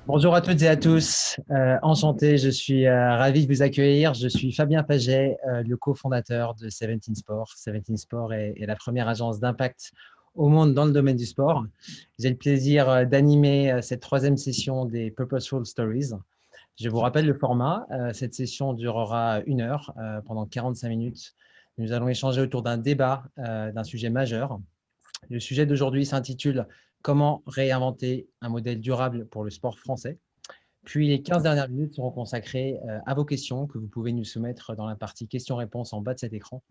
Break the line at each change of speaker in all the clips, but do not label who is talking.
Bonjour à toutes et à tous. Enchanté, je suis ravi de vous accueillir. Je suis Fabien Paget, le cofondateur de 17 Sport. 17 Sport est la première agence d'impact au monde dans le domaine du sport. J'ai le plaisir d'animer cette troisième session des Purposeful Stories. Je vous rappelle le format. Cette session durera 1 heure pendant 45 minutes. Nous allons échanger autour d'un débat d'un sujet majeur. Le sujet d'aujourd'hui s'intitule Comment réinventer un modèle durable pour le sport français. Puis les 15 dernières minutes seront consacrées à vos questions que vous pouvez nous soumettre dans la partie questions-réponses en bas de cet écran.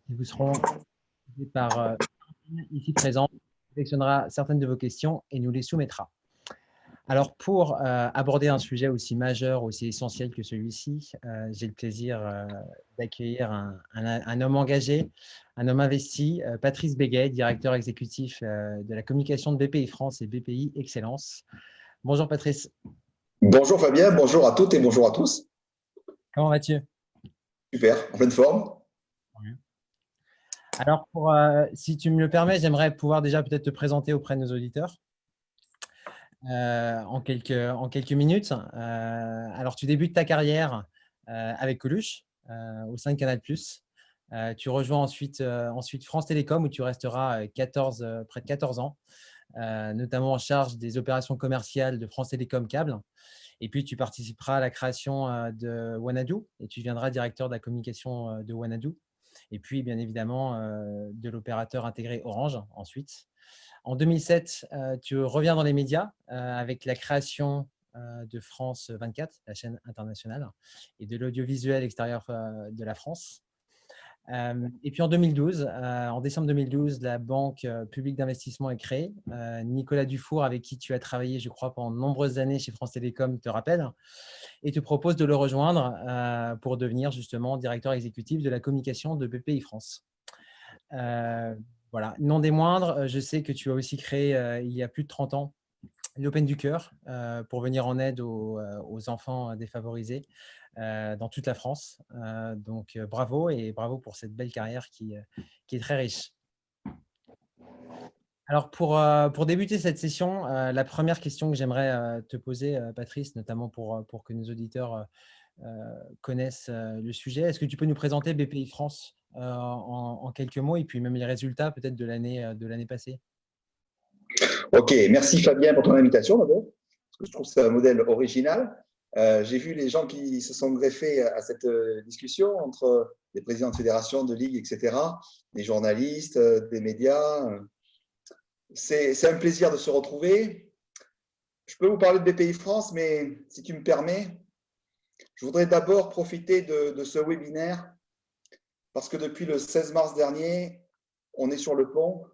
Ils vous seront posées par ici présent, qui sélectionnera certaines de vos questions et nous les soumettra. Alors, pour aborder un sujet aussi majeur, aussi essentiel que celui-ci, j'ai le plaisir d'accueillir un homme engagé, un homme investi, Patrice Béguet, directeur exécutif de la communication de BPI France et BPI Excellence. Bonjour Patrice.
Bonjour Fabien, bonjour à toutes et bonjour à tous.
Comment vas-tu?
Super, en pleine forme.
Alors, si tu me le permets, j'aimerais pouvoir déjà peut-être te présenter auprès de nos auditeurs en quelques minutes. Alors, tu débutes ta carrière avec Coluche au sein de Canal+. Tu rejoins ensuite France Télécom où tu resteras près de 14 ans, notamment en charge des opérations commerciales de France Télécom Câble. Et puis, tu participeras à la création de Wanadoo et tu deviendras directeur de la communication de Wanadoo. Et puis, bien évidemment, de l'opérateur intégré Orange ensuite. En 2007, tu reviens dans les médias avec la création de France 24, la chaîne internationale, et de l'audiovisuel extérieur de la France. Et puis en 2012, en décembre 2012, la Banque publique d'investissement est créée. Nicolas Dufour, avec qui tu as travaillé, je crois, pendant de nombreuses années chez France Télécom, te rappelle et te propose de le rejoindre pour devenir justement directeur exécutif de la communication de BPI France. Voilà, non des moindres, je sais que tu as aussi créé il y a plus de 30 ans l'Open du Cœur pour venir en aide aux enfants défavorisés dans toute la France. Donc bravo et bravo pour cette belle carrière qui est très riche. Alors pour débuter cette session, la première question que j'aimerais te poser, Patrice, notamment pour que nos auditeurs connaissent le sujet, est-ce que tu peux nous présenter BPI France en quelques mots et puis même les résultats peut-être de l'année passée?
Ok, merci Fabien pour ton invitation d'abord, parce que je trouve que c'est un modèle original. J'ai vu les gens qui se sont greffés à cette discussion entre les présidents de fédérations, de ligues, etc., des journalistes, des médias. C'est un plaisir de se retrouver. Je peux vous parler de BPI France, mais si tu me permets, je voudrais d'abord profiter de ce webinaire parce que depuis le 16 mars dernier, on est sur le pont,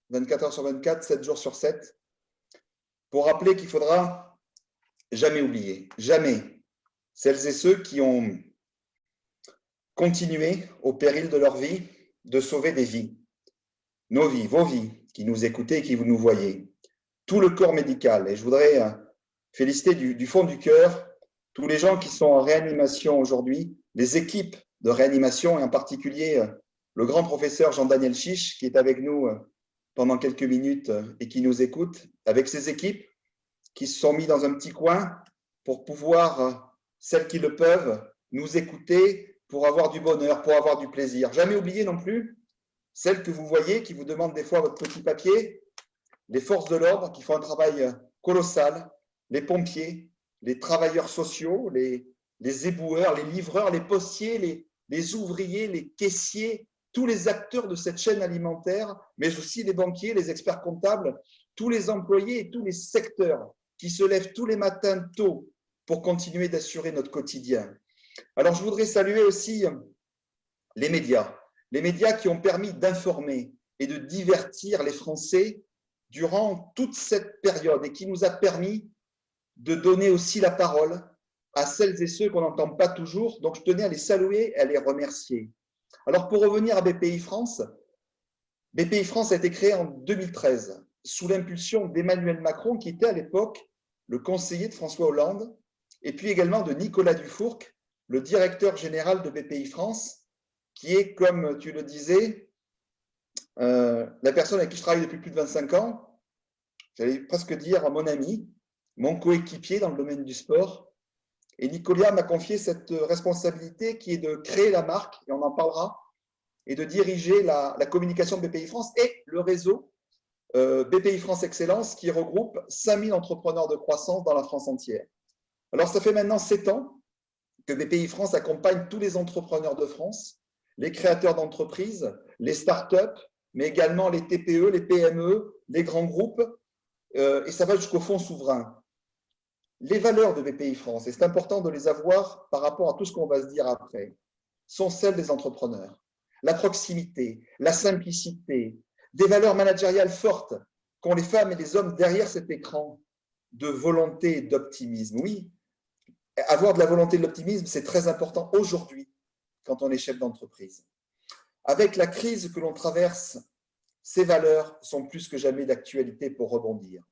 24 heures sur 24, 7 jours sur 7, pour rappeler qu'il faudra jamais oublier, jamais, celles et ceux qui ont continué au péril de leur vie de sauver des vies. Nos vies, vos vies, qui nous écoutez et qui nous voyez. Tout le corps médical. Et je voudrais féliciter du fond du cœur tous les gens qui sont en réanimation aujourd'hui, les équipes de réanimation et en particulier le grand professeur Jean-Daniel Chiche qui est avec nous pendant quelques minutes et qui nous écoute, avec ses équipes qui se sont mis dans un petit coin pour pouvoir, celles qui le peuvent, nous écouter pour avoir du bonheur, pour avoir du plaisir. Jamais oublier non plus celles que vous voyez qui vous demandent des fois votre petit papier, les forces de l'ordre qui font un travail colossal, les pompiers, les travailleurs sociaux, les éboueurs, les livreurs, les postiers, les ouvriers, les caissiers, tous les acteurs de cette chaîne alimentaire, mais aussi les banquiers, les experts comptables, tous les employés et tous les secteurs qui se lèvent tous les matins tôt pour continuer d'assurer notre quotidien. Alors, je voudrais saluer aussi les médias qui ont permis d'informer et de divertir les Français durant toute cette période et qui nous a permis de donner aussi la parole à celles et ceux qu'on n'entend pas toujours. Donc, je tenais à les saluer et à les remercier. Alors, pour revenir à BPI France a été créé en 2013 sous l'impulsion d'Emmanuel Macron, qui était à l'époque le conseiller de François Hollande, et puis également de Nicolas Dufour, le directeur général de BPI France, qui est, comme tu le disais, la personne avec qui je travaille depuis plus de 25 ans, j'allais presque dire mon ami, mon coéquipier dans le domaine du sport. Et Nicolas m'a confié cette responsabilité qui est de créer la marque, et on en parlera, et de diriger la communication de BPI France et le réseau BPI France Excellence qui regroupe 5000 entrepreneurs de croissance dans la France entière. Alors, ça fait maintenant 7 ans que BPI France accompagne tous les entrepreneurs de France, les créateurs d'entreprises, les startups, mais également les TPE, les PME, les grands groupes, et ça va jusqu'au fonds souverain. Les valeurs de BPI France, et c'est important de les avoir par rapport à tout ce qu'on va se dire après, sont celles des entrepreneurs. La proximité, la simplicité, des valeurs managériales fortes qu'ont les femmes et les hommes derrière cet écran, de volonté et d'optimisme. Oui, avoir de la volonté et de l'optimisme, c'est très important aujourd'hui quand on est chef d'entreprise. Avec la crise que l'on traverse, ces valeurs sont plus que jamais d'actualité pour rebondir.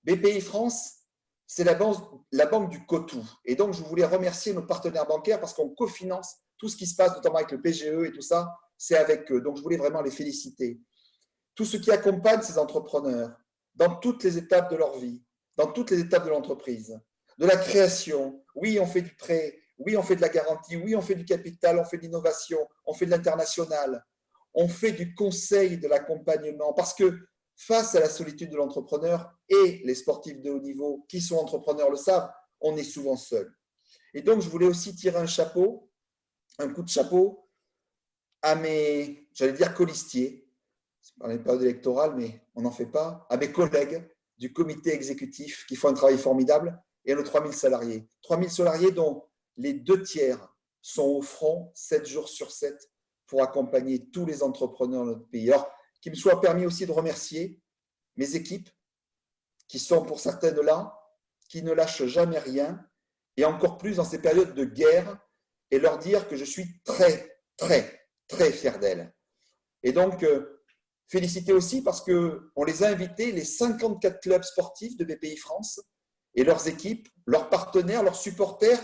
BPI France, c'est la banque du Cotou. Et donc, je voulais remercier nos partenaires bancaires parce qu'on cofinance tout ce qui se passe, notamment avec le PGE et tout ça, c'est avec eux. Donc, je voulais vraiment les féliciter. Tout ce qui accompagne ces entrepreneurs dans toutes les étapes de leur vie, dans toutes les étapes de l'entreprise, de la création. Oui, on fait du prêt. Oui, on fait de la garantie. Oui, on fait du capital. On fait de l'innovation. On fait de l'international. On fait du conseil, de l'accompagnement. Parce que face à la solitude de l'entrepreneur, et les sportifs de haut niveau qui sont entrepreneurs le savent, on est souvent seul. Et donc, je voulais aussi tirer un coup de chapeau à mes, j'allais dire, colistiers. On n'est pas électorale, mais on n'en fait pas, à mes collègues du comité exécutif qui font un travail formidable et à nos 3000 salariés. 3000 salariés dont les 2/3 sont au front 7 jours sur 7 pour accompagner tous les entrepreneurs de notre pays. Alors, qu'il me soit permis aussi de remercier mes équipes qui sont pour certaines là, qui ne lâchent jamais rien et encore plus dans ces périodes de guerre et leur dire que je suis très, très, très fier d'elles. Et donc, féliciter aussi parce qu'on les a invités, les 54 clubs sportifs de BPI France et leurs équipes, leurs partenaires, leurs supporters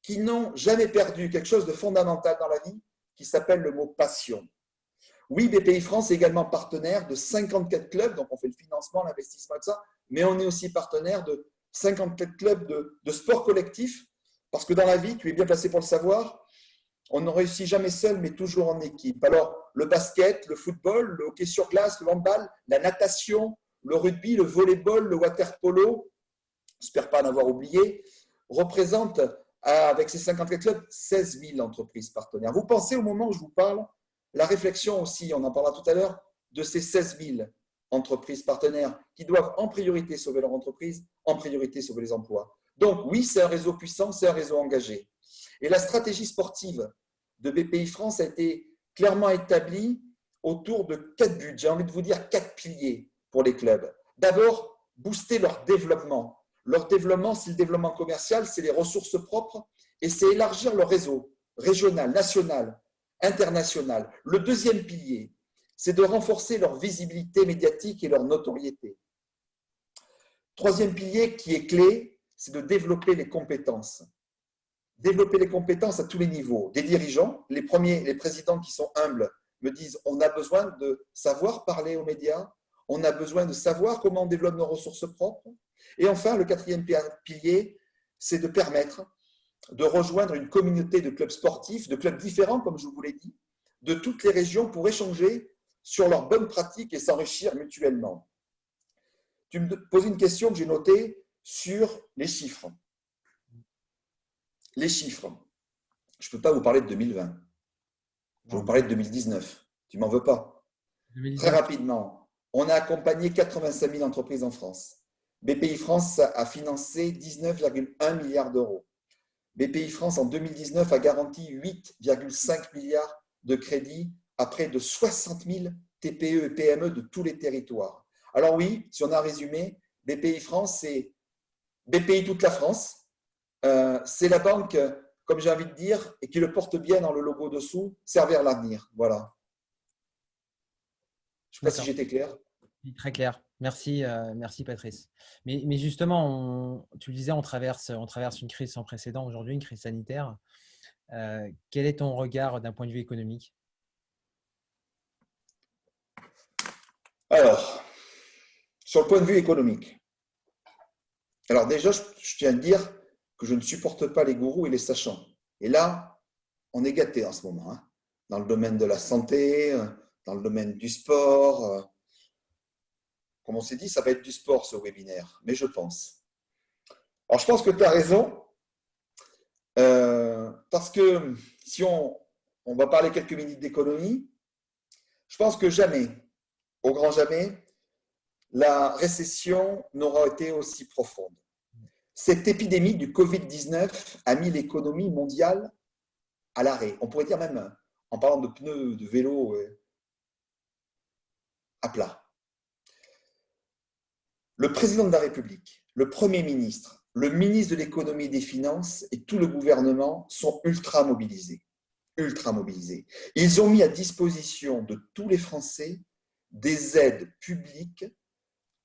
qui n'ont jamais perdu quelque chose de fondamental dans la vie qui s'appelle le mot passion. Oui, BPI France est également partenaire de 54 clubs, donc on fait le financement, l'investissement et tout ça, mais on est aussi partenaire de 54 clubs de sport collectif parce que dans la vie, tu es bien placé pour le savoir, on ne réussit jamais seul, mais toujours en équipe. Alors, le basket, le football, le hockey sur glace, le handball, la natation, le rugby, le volleyball, le water-polo, j'espère pas en avoir oublié, représentent, avec ces 54 clubs, 16 000 entreprises partenaires. Vous pensez au moment où je vous parle, la réflexion aussi, on en parlera tout à l'heure, de ces 16 000 entreprises partenaires qui doivent en priorité sauver leur entreprise, en priorité sauver les emplois. Donc oui, c'est un réseau puissant, c'est un réseau engagé. Et la stratégie sportive de BPI France a été clairement établie autour de 4 buts. J'ai envie de vous dire 4 piliers pour les clubs. D'abord, booster leur développement. Leur développement, c'est le développement commercial, c'est les ressources propres et c'est élargir leur réseau régional, national, international. Le deuxième pilier, c'est de renforcer leur visibilité médiatique et leur notoriété. Troisième pilier qui est clé, c'est de développer les compétences. Développer les compétences à tous les niveaux. Des dirigeants, les présidents qui sont humbles me disent on a besoin de savoir parler aux médias, on a besoin de savoir comment on développe nos ressources propres. Et enfin, le quatrième pilier, c'est de permettre de rejoindre une communauté de clubs sportifs, de clubs différents, comme je vous l'ai dit, de toutes les régions pour échanger sur leurs bonnes pratiques et s'enrichir mutuellement. Tu me poses une question que j'ai notée sur les chiffres. Les chiffres. Je ne peux pas vous parler de 2020. Je vais vous parler de 2019. Tu ne m'en veux pas. 2019. Très rapidement, on a accompagné 85 000 entreprises en France. BPI France a financé 19,1 milliards d'euros. BPI France, en 2019, a garanti 8,5 milliards de crédits à près de 60 000 TPE et PME de tous les territoires. Alors oui, si on a résumé, BPI France, c'est BPI toute la France. C'est la banque, comme j'ai envie de dire, et qui le porte bien dans le logo dessous, servir l'avenir. Voilà. Je ne sais pas si j'étais clair.
Très clair. Merci, merci Patrice. Mais justement, tu le disais, on traverse une crise sans précédent aujourd'hui, une crise sanitaire. Quel est ton regard d'un point de vue économique?
Alors, sur le point de vue économique, Alors déjà, je tiens à dire que je ne supporte pas les gourous et les sachants. Et là, on est gâté en ce moment, hein, dans le domaine de la santé, dans le domaine du sport. Comme on s'est dit, ça va être du sport ce webinaire, mais je pense. Alors je pense que tu as raison, parce que si on va parler quelques minutes d'économie, je pense que jamais, au grand jamais, la récession n'aura été aussi profonde. Cette épidémie du Covid-19 a mis l'économie mondiale à l'arrêt. On pourrait dire même, en parlant de pneus, de vélos, à plat. Le président de la République, le Premier ministre, le ministre de l'économie et des finances et tout le gouvernement sont ultra mobilisés. Ultra mobilisés. Ils ont mis à disposition de tous les Français des aides publiques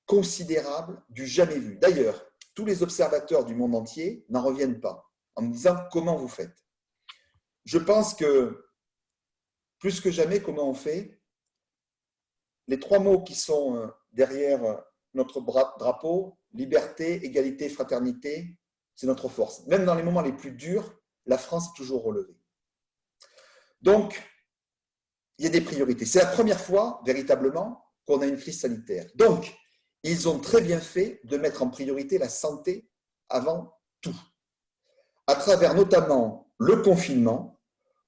considérables du jamais vu. D'ailleurs, tous les observateurs du monde entier n'en reviennent pas en me disant comment vous faites. Je pense que plus que jamais, comment on fait? Les trois mots qui sont derrière notre drapeau, liberté, égalité, fraternité, c'est notre force. Même dans les moments les plus durs, la France est toujours relevée. Donc, il y a des priorités. C'est la première fois, véritablement, qu'on a une crise sanitaire. Donc, ils ont très bien fait de mettre en priorité la santé avant tout, à travers notamment le confinement,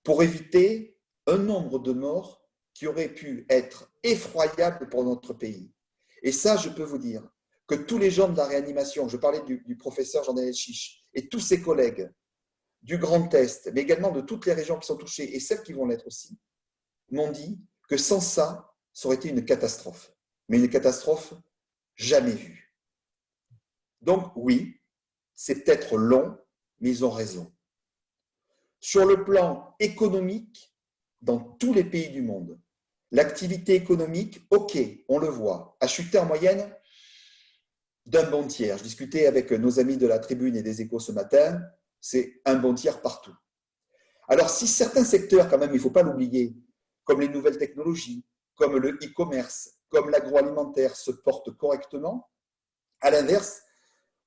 pour éviter un nombre de morts qui aurait pu être effroyable pour notre pays. Et ça, je peux vous dire que tous les gens de la réanimation, je parlais du professeur Jean-Daniel Chiche et tous ses collègues du Grand Est, mais également de toutes les régions qui sont touchées et celles qui vont l'être aussi, m'ont dit que sans ça, ça aurait été une catastrophe. Mais une catastrophe jamais vue. Donc oui, c'est peut-être long, mais ils ont raison. Sur le plan économique, dans tous les pays du monde, l'activité économique, ok, on le voit, a chuté en moyenne d'un bon tiers. Je discutais avec nos amis de la Tribune et des Échos ce matin, c'est un bon tiers partout. Alors si certains secteurs, quand même, il ne faut pas l'oublier, comme les nouvelles technologies, comme le e-commerce, comme l'agroalimentaire se portent correctement, à l'inverse,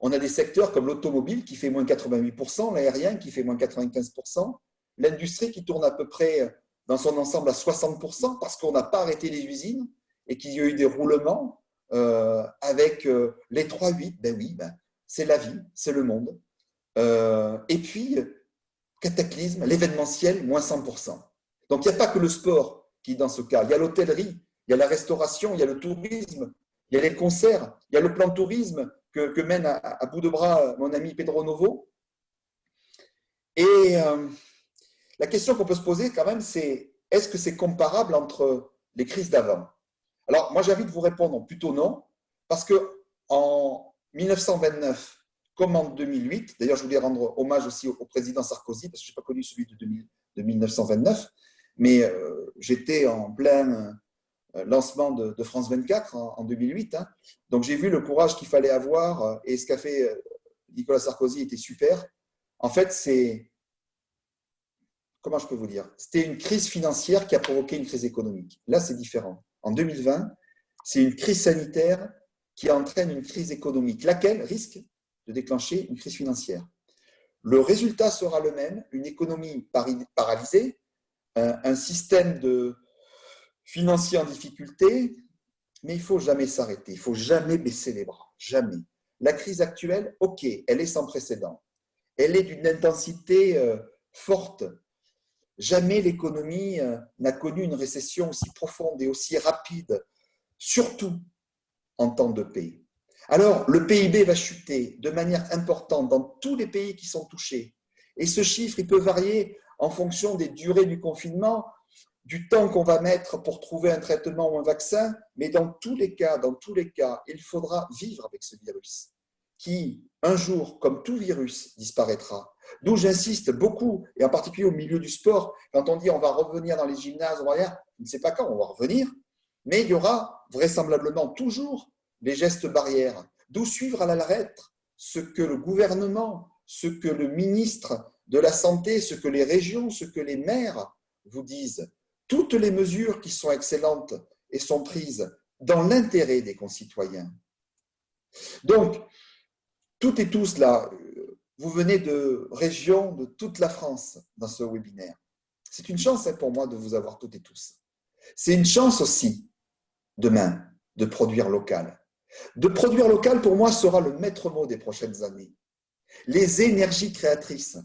on a des secteurs comme l'automobile qui fait moins 88%, l'aérien qui fait moins 95%, l'industrie qui tourne à peu près dans son ensemble à 60% parce qu'on n'a pas arrêté les usines et qu'il y a eu des roulements avec les 3-8. Ben oui, c'est la vie, c'est le monde. Et puis, cataclysme, l'événementiel, moins 100%. Donc, il n'y a pas que le sport qui est dans ce cas. Il y a l'hôtellerie, il y a la restauration, il y a le tourisme, il y a les concerts, il y a le plan tourisme que mène à bout de bras mon ami Pedro Novo. Et la question qu'on peut se poser quand même, c'est est-ce que c'est comparable entre les crises d'avant? Alors, moi, j'ai envie de vous répondre plutôt non, parce qu'en 1929, comme en 2008, d'ailleurs, je voulais rendre hommage aussi au président Sarkozy, parce que je n'ai pas connu celui de 1929, mais j'étais en plein lancement de France 24 en 2008. Hein. Donc, j'ai vu le courage qu'il fallait avoir et ce qu'a fait Nicolas Sarkozy était super. En fait, c'est, comment je peux vous dire, c'était une crise financière qui a provoqué une crise économique. Là, c'est différent. En 2020, c'est une crise sanitaire qui entraîne une crise économique, laquelle risque de déclencher une crise financière. Le résultat sera le même, une économie paralysée, un système financier en difficulté, mais il ne faut jamais s'arrêter, il ne faut jamais baisser les bras, jamais. La crise actuelle, ok, elle est sans précédent, elle est d'une intensité forte. Jamais l'économie n'a connu une récession aussi profonde et aussi rapide, surtout en temps de paix. Alors, le PIB va chuter de manière importante dans tous les pays qui sont touchés. Et ce chiffre, il peut varier en fonction des durées du confinement, du temps qu'on va mettre pour trouver un traitement ou un vaccin, mais dans tous les cas, il faudra vivre avec ce virus qui, un jour, comme tout virus, disparaîtra. D'où j'insiste beaucoup, et en particulier au milieu du sport, quand on dit on va revenir dans les gymnases, on ne sait pas quand on va revenir, mais il y aura vraisemblablement toujours les gestes barrières. D'où suivre à la lettre ce que le gouvernement, ce que le ministre de la Santé, ce que les régions, ce que les maires vous disent. Toutes les mesures qui sont excellentes et sont prises dans l'intérêt des concitoyens. Donc, Toutes et tous, là, vous venez de régions de toute la France dans ce webinaire. C'est une chance pour moi de vous avoir toutes et tous. C'est une chance aussi, demain, de produire local. De produire local, pour moi, sera le maître mot des prochaines années. Les énergies créatrices,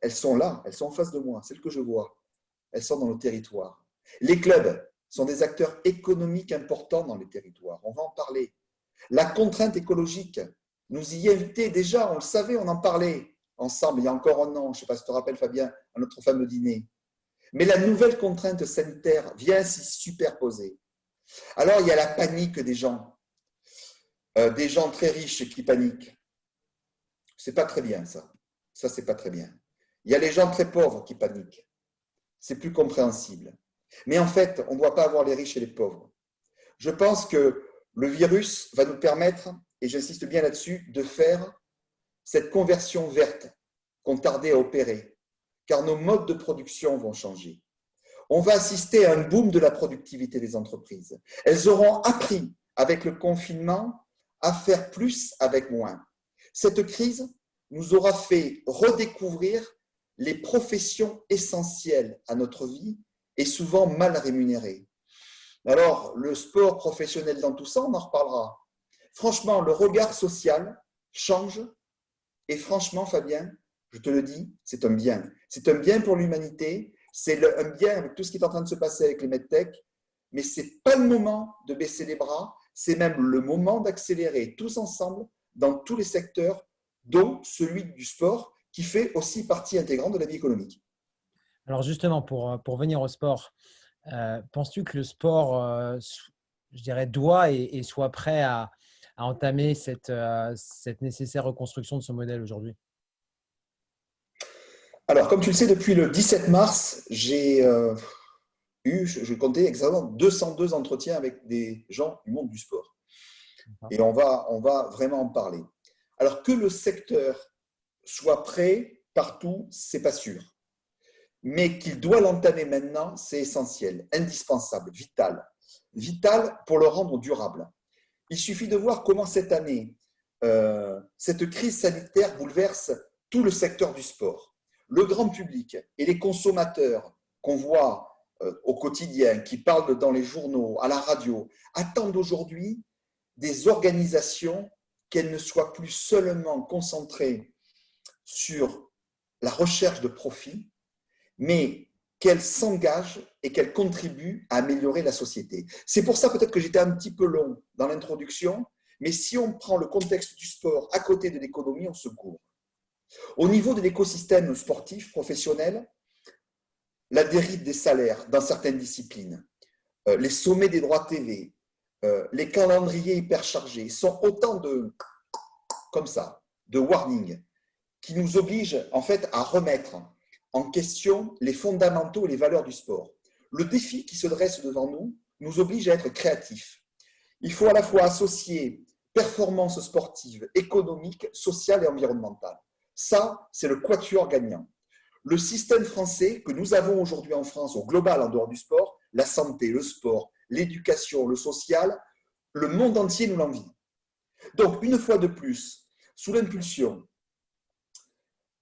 elles sont là, elles sont en face de moi, celles que je vois. Elles sont dans nos territoires. Les clubs sont des acteurs économiques importants dans les territoires. On va en parler. La contrainte écologique, nous y inviter déjà, on le savait, on en parlait ensemble il y a encore un an, je ne sais pas si tu te rappelles Fabien, à notre fameux dîner. Mais la nouvelle contrainte sanitaire vient s'y superposer. Alors il y a la panique des gens très riches qui paniquent. C'est pas très bien ça. Ça, c'est pas très bien. Il y a les gens très pauvres qui paniquent. C'est plus compréhensible. Mais en fait, on ne doit pas avoir les riches et les pauvres. Je pense que le virus va nous permettre, et j'insiste bien là-dessus, de faire cette conversion verte qu'on tardait à opérer, car nos modes de production vont changer. On va assister à un boom de la productivité des entreprises. Elles auront appris, avec le confinement, à faire plus avec moins. Cette crise nous aura fait redécouvrir les professions essentielles à notre vie et souvent mal rémunérées. Alors, le sport professionnel dans tout ça, on en reparlera. Franchement, le regard social change et franchement, Fabien, je te le dis, c'est un bien. C'est un bien pour l'humanité, c'est un bien avec tout ce qui est en train de se passer avec les medtech, mais ce n'est pas le moment de baisser les bras, c'est même le moment d'accélérer tous ensemble dans tous les secteurs, dont celui du sport, qui fait aussi partie intégrante de la vie économique.
Alors justement, pour venir au sport, penses-tu que le sport, je dirais, doit et soit prêt à entamer cette nécessaire reconstruction de son modèle aujourd'hui?
Alors, comme tu le sais, depuis le 17 mars, j'ai je comptais exactement 202 entretiens avec des gens du monde du sport. Et on va vraiment en parler. Alors, que le secteur soit prêt partout, ce n'est pas sûr. Mais qu'il doit l'entamer maintenant, c'est essentiel, indispensable, vital. Vital pour le rendre durable. Il suffit de voir comment cette année, cette crise sanitaire bouleverse tout le secteur du sport. Le grand public et les consommateurs qu'on voit au quotidien, qui parlent dans les journaux, à la radio, attendent aujourd'hui des organisations qu'elles ne soient plus seulement concentrées sur la recherche de profit, mais qu'elles s'engagent et qu'elles contribuent à améliorer la société. C'est pour ça peut-être que j'étais un petit peu long dans l'introduction, mais si on prend le contexte du sport à côté de l'économie, on se court. Au niveau de l'écosystème sportif professionnel, la dérive des salaires dans certaines disciplines, les sommets des droits TV, les calendriers hyperchargés sont autant de, comme ça, de warnings qui nous obligent en fait à remettre en question les fondamentaux et les valeurs du sport. Le défi qui se dresse devant nous nous oblige à être créatifs. Il faut à la fois associer performance sportive, économique, sociale et environnementale. Ça, c'est le quatuor gagnant. Le système français que nous avons aujourd'hui en France, au global, en dehors du sport, la santé, le sport, l'éducation, le social, le monde entier nous l'envie. Donc, une fois de plus, sous l'impulsion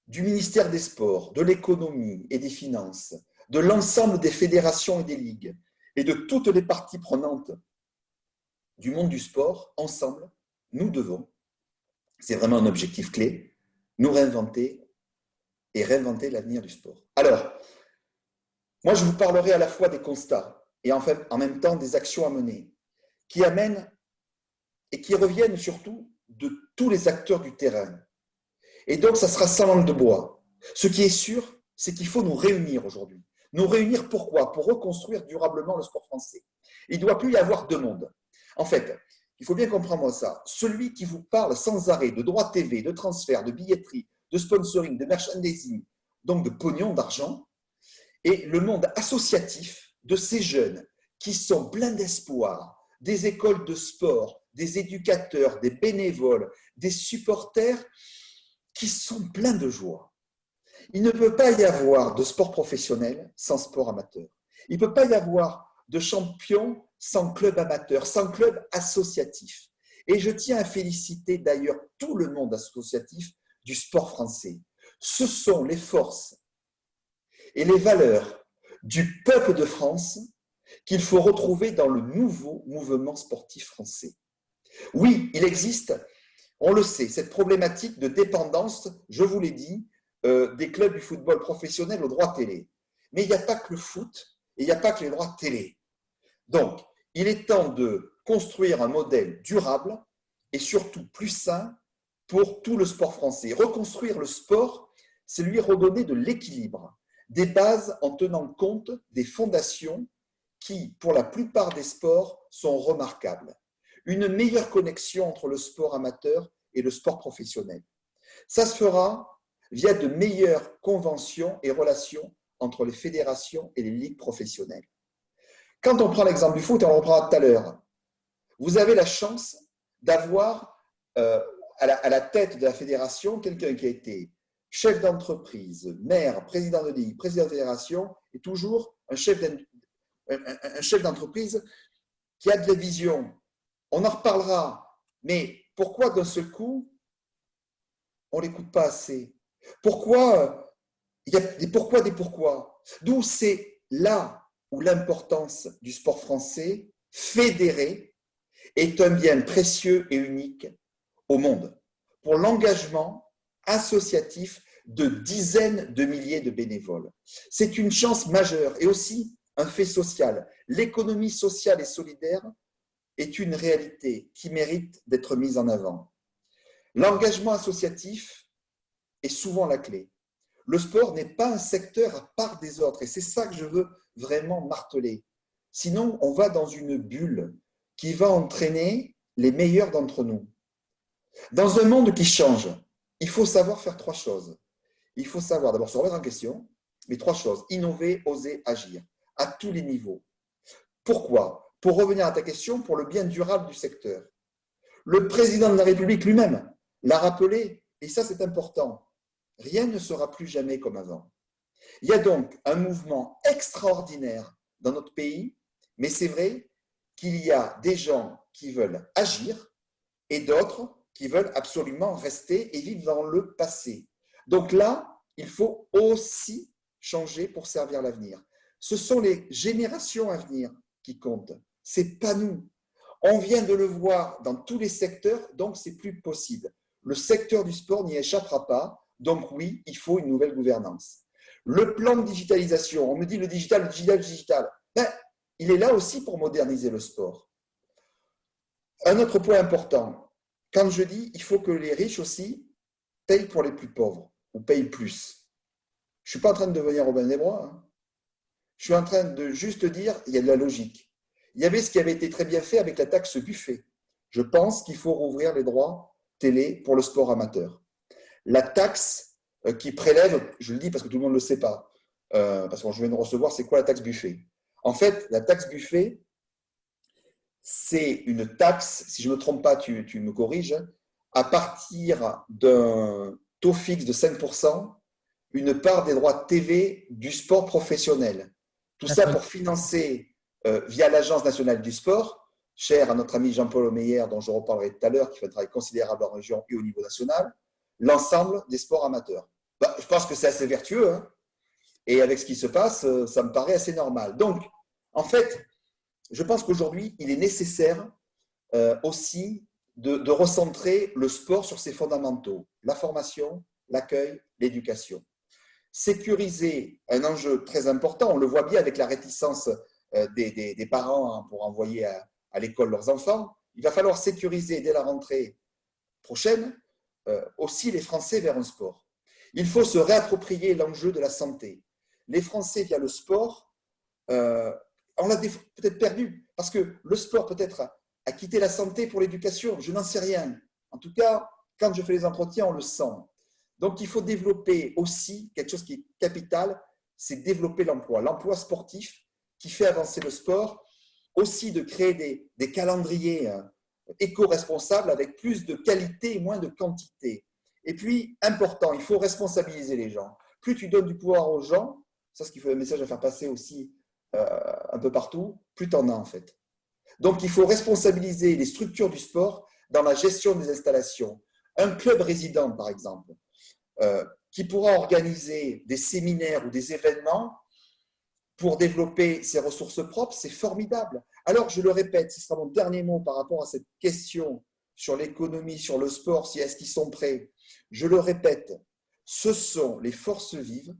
du ministère des Sports, de l'économie et des finances, de l'ensemble des fédérations et des ligues, et de toutes les parties prenantes du monde du sport, ensemble, nous devons, c'est vraiment un objectif clé, nous réinventer et réinventer l'avenir du sport. Alors, moi je vous parlerai à la fois des constats et en même temps des actions à mener, qui amènent et qui reviennent surtout de tous les acteurs du terrain. Et donc, ça sera sans langue de bois. Ce qui est sûr, c'est qu'il faut nous réunir aujourd'hui. Nous réunir pourquoi? Pour reconstruire durablement le sport français. Il ne doit plus y avoir deux mondes. En fait, il faut bien comprendre ça. Celui qui vous parle sans arrêt de droits TV, de transferts, de billetterie, de sponsoring, de merchandising, donc de pognon, d'argent, et le monde associatif de ces jeunes qui sont pleins d'espoir, des écoles de sport, des éducateurs, des bénévoles, des supporters qui sont pleins de joie. Il ne peut pas y avoir de sport professionnel sans sport amateur. Il ne peut pas y avoir de champion sans club amateur, sans club associatif. Et je tiens à féliciter d'ailleurs tout le monde associatif du sport français. Ce sont les forces et les valeurs du peuple de France qu'il faut retrouver dans le nouveau mouvement sportif français. Oui, il existe, on le sait, cette problématique de dépendance, je vous l'ai dit, des clubs du football professionnel aux droits télé. Mais il n'y a pas que le foot et il n'y a pas que les droits télé. Donc, il est temps de construire un modèle durable et surtout plus sain pour tout le sport français. Reconstruire le sport, c'est lui redonner de l'équilibre, des bases en tenant compte des fondations qui, pour la plupart des sports, sont remarquables. Une meilleure connexion entre le sport amateur et le sport professionnel. Ça se fera via de meilleures conventions et relations entre les fédérations et les ligues professionnelles. Quand on prend l'exemple du foot, et on le reprendra tout à l'heure, vous avez la chance d'avoir à la tête de la fédération quelqu'un qui a été chef d'entreprise, maire, président de ligue, président de fédération, et toujours un chef d'entreprise qui a de la vision. On en reparlera, mais pourquoi d'un seul coup, on ne l'écoute pas assez? Pourquoi? Il y a des pourquoi. D'où c'est là où l'importance du sport français fédéré est un bien précieux et unique au monde pour l'engagement associatif de dizaines de milliers de bénévoles. C'est une chance majeure et aussi un fait social. L'économie sociale et solidaire est une réalité qui mérite d'être mise en avant. L'engagement associatif est souvent la clé. Le sport n'est pas un secteur à part des autres et c'est ça que je veux vraiment marteler. Sinon, on va dans une bulle qui va entraîner les meilleurs d'entre nous. Dans un monde qui change, il faut savoir faire trois choses. Il faut savoir d'abord se remettre en question, mais trois choses: innover, oser, agir, à tous les niveaux. Pourquoi? Pour revenir à ta question, pour le bien durable du secteur. Le président de la République lui-même l'a rappelé, et ça c'est important. Rien ne sera plus jamais comme avant. Il y a donc un mouvement extraordinaire dans notre pays, mais c'est vrai qu'il y a des gens qui veulent agir et d'autres qui veulent absolument rester et vivre dans le passé. Donc là, il faut aussi changer pour servir l'avenir. Ce sont les générations à venir qui comptent. C'est pas nous. On vient de le voir dans tous les secteurs, donc c'est plus possible. Le secteur du sport n'y échappera pas. Donc oui, il faut une nouvelle gouvernance. Le plan de digitalisation, on me dit le digital. Ben, il est là aussi pour moderniser le sport. Un autre point important, quand je dis il faut que les riches aussi payent pour les plus pauvres, ou payent plus. Je ne suis pas en train de devenir Robin des Bois. Hein. Je suis en train de juste dire il y a de la logique. Il y avait ce qui avait été très bien fait avec la taxe buffet. Je pense qu'il faut rouvrir les droits télé pour le sport amateur. La taxe qui prélève, je le dis parce que tout le monde ne le sait pas, parce que je viens de recevoir, c'est quoi la taxe buffet? En fait, la taxe buffet, c'est une taxe, si je ne me trompe pas, tu me corriges, à partir d'un taux fixe de 5%, une part des droits TV du sport professionnel. Tout ça pour financer, via l'Agence nationale du sport, chère à notre ami Jean-Paul Omeyer, dont je reparlerai tout à l'heure, qui fait un travail considérable en région et au niveau national, l'ensemble des sports amateurs. Ben, je pense que c'est assez vertueux, hein, et avec ce qui se passe, ça me paraît assez normal. Donc, en fait, je pense qu'aujourd'hui, il est nécessaire aussi de recentrer le sport sur ses fondamentaux, la formation, l'accueil, l'éducation. Sécuriser un enjeu très important, on le voit bien avec la réticence des parents pour envoyer à l'école leurs enfants. Il va falloir sécuriser dès la rentrée prochaine aussi les Français vers un sport. Il faut se réapproprier l'enjeu de la santé. Les Français, via le sport, on l'a peut-être perdu, parce que le sport peut-être a quitté la santé pour l'éducation, je n'en sais rien. En tout cas, quand je fais les entretiens, on le sent. Donc, il faut développer aussi quelque chose qui est capital, c'est développer l'emploi. L'emploi sportif qui fait avancer le sport, aussi de créer des calendriers éco-responsables avec plus de qualité et moins de quantité. Et puis, important, il faut responsabiliser les gens. Plus tu donnes du pouvoir aux gens, ça c'est ce qu'il faut un message à faire passer aussi un peu partout, plus tu en as en fait. Donc, il faut responsabiliser les structures du sport dans la gestion des installations. Un club résident, par exemple, qui pourra organiser des séminaires ou des événements pour développer ses ressources propres, c'est formidable. Alors, je le répète, ce sera mon dernier mot par rapport à cette question sur l'économie, sur le sport, si est-ce qu'ils sont prêts. Je le répète, ce sont les forces vives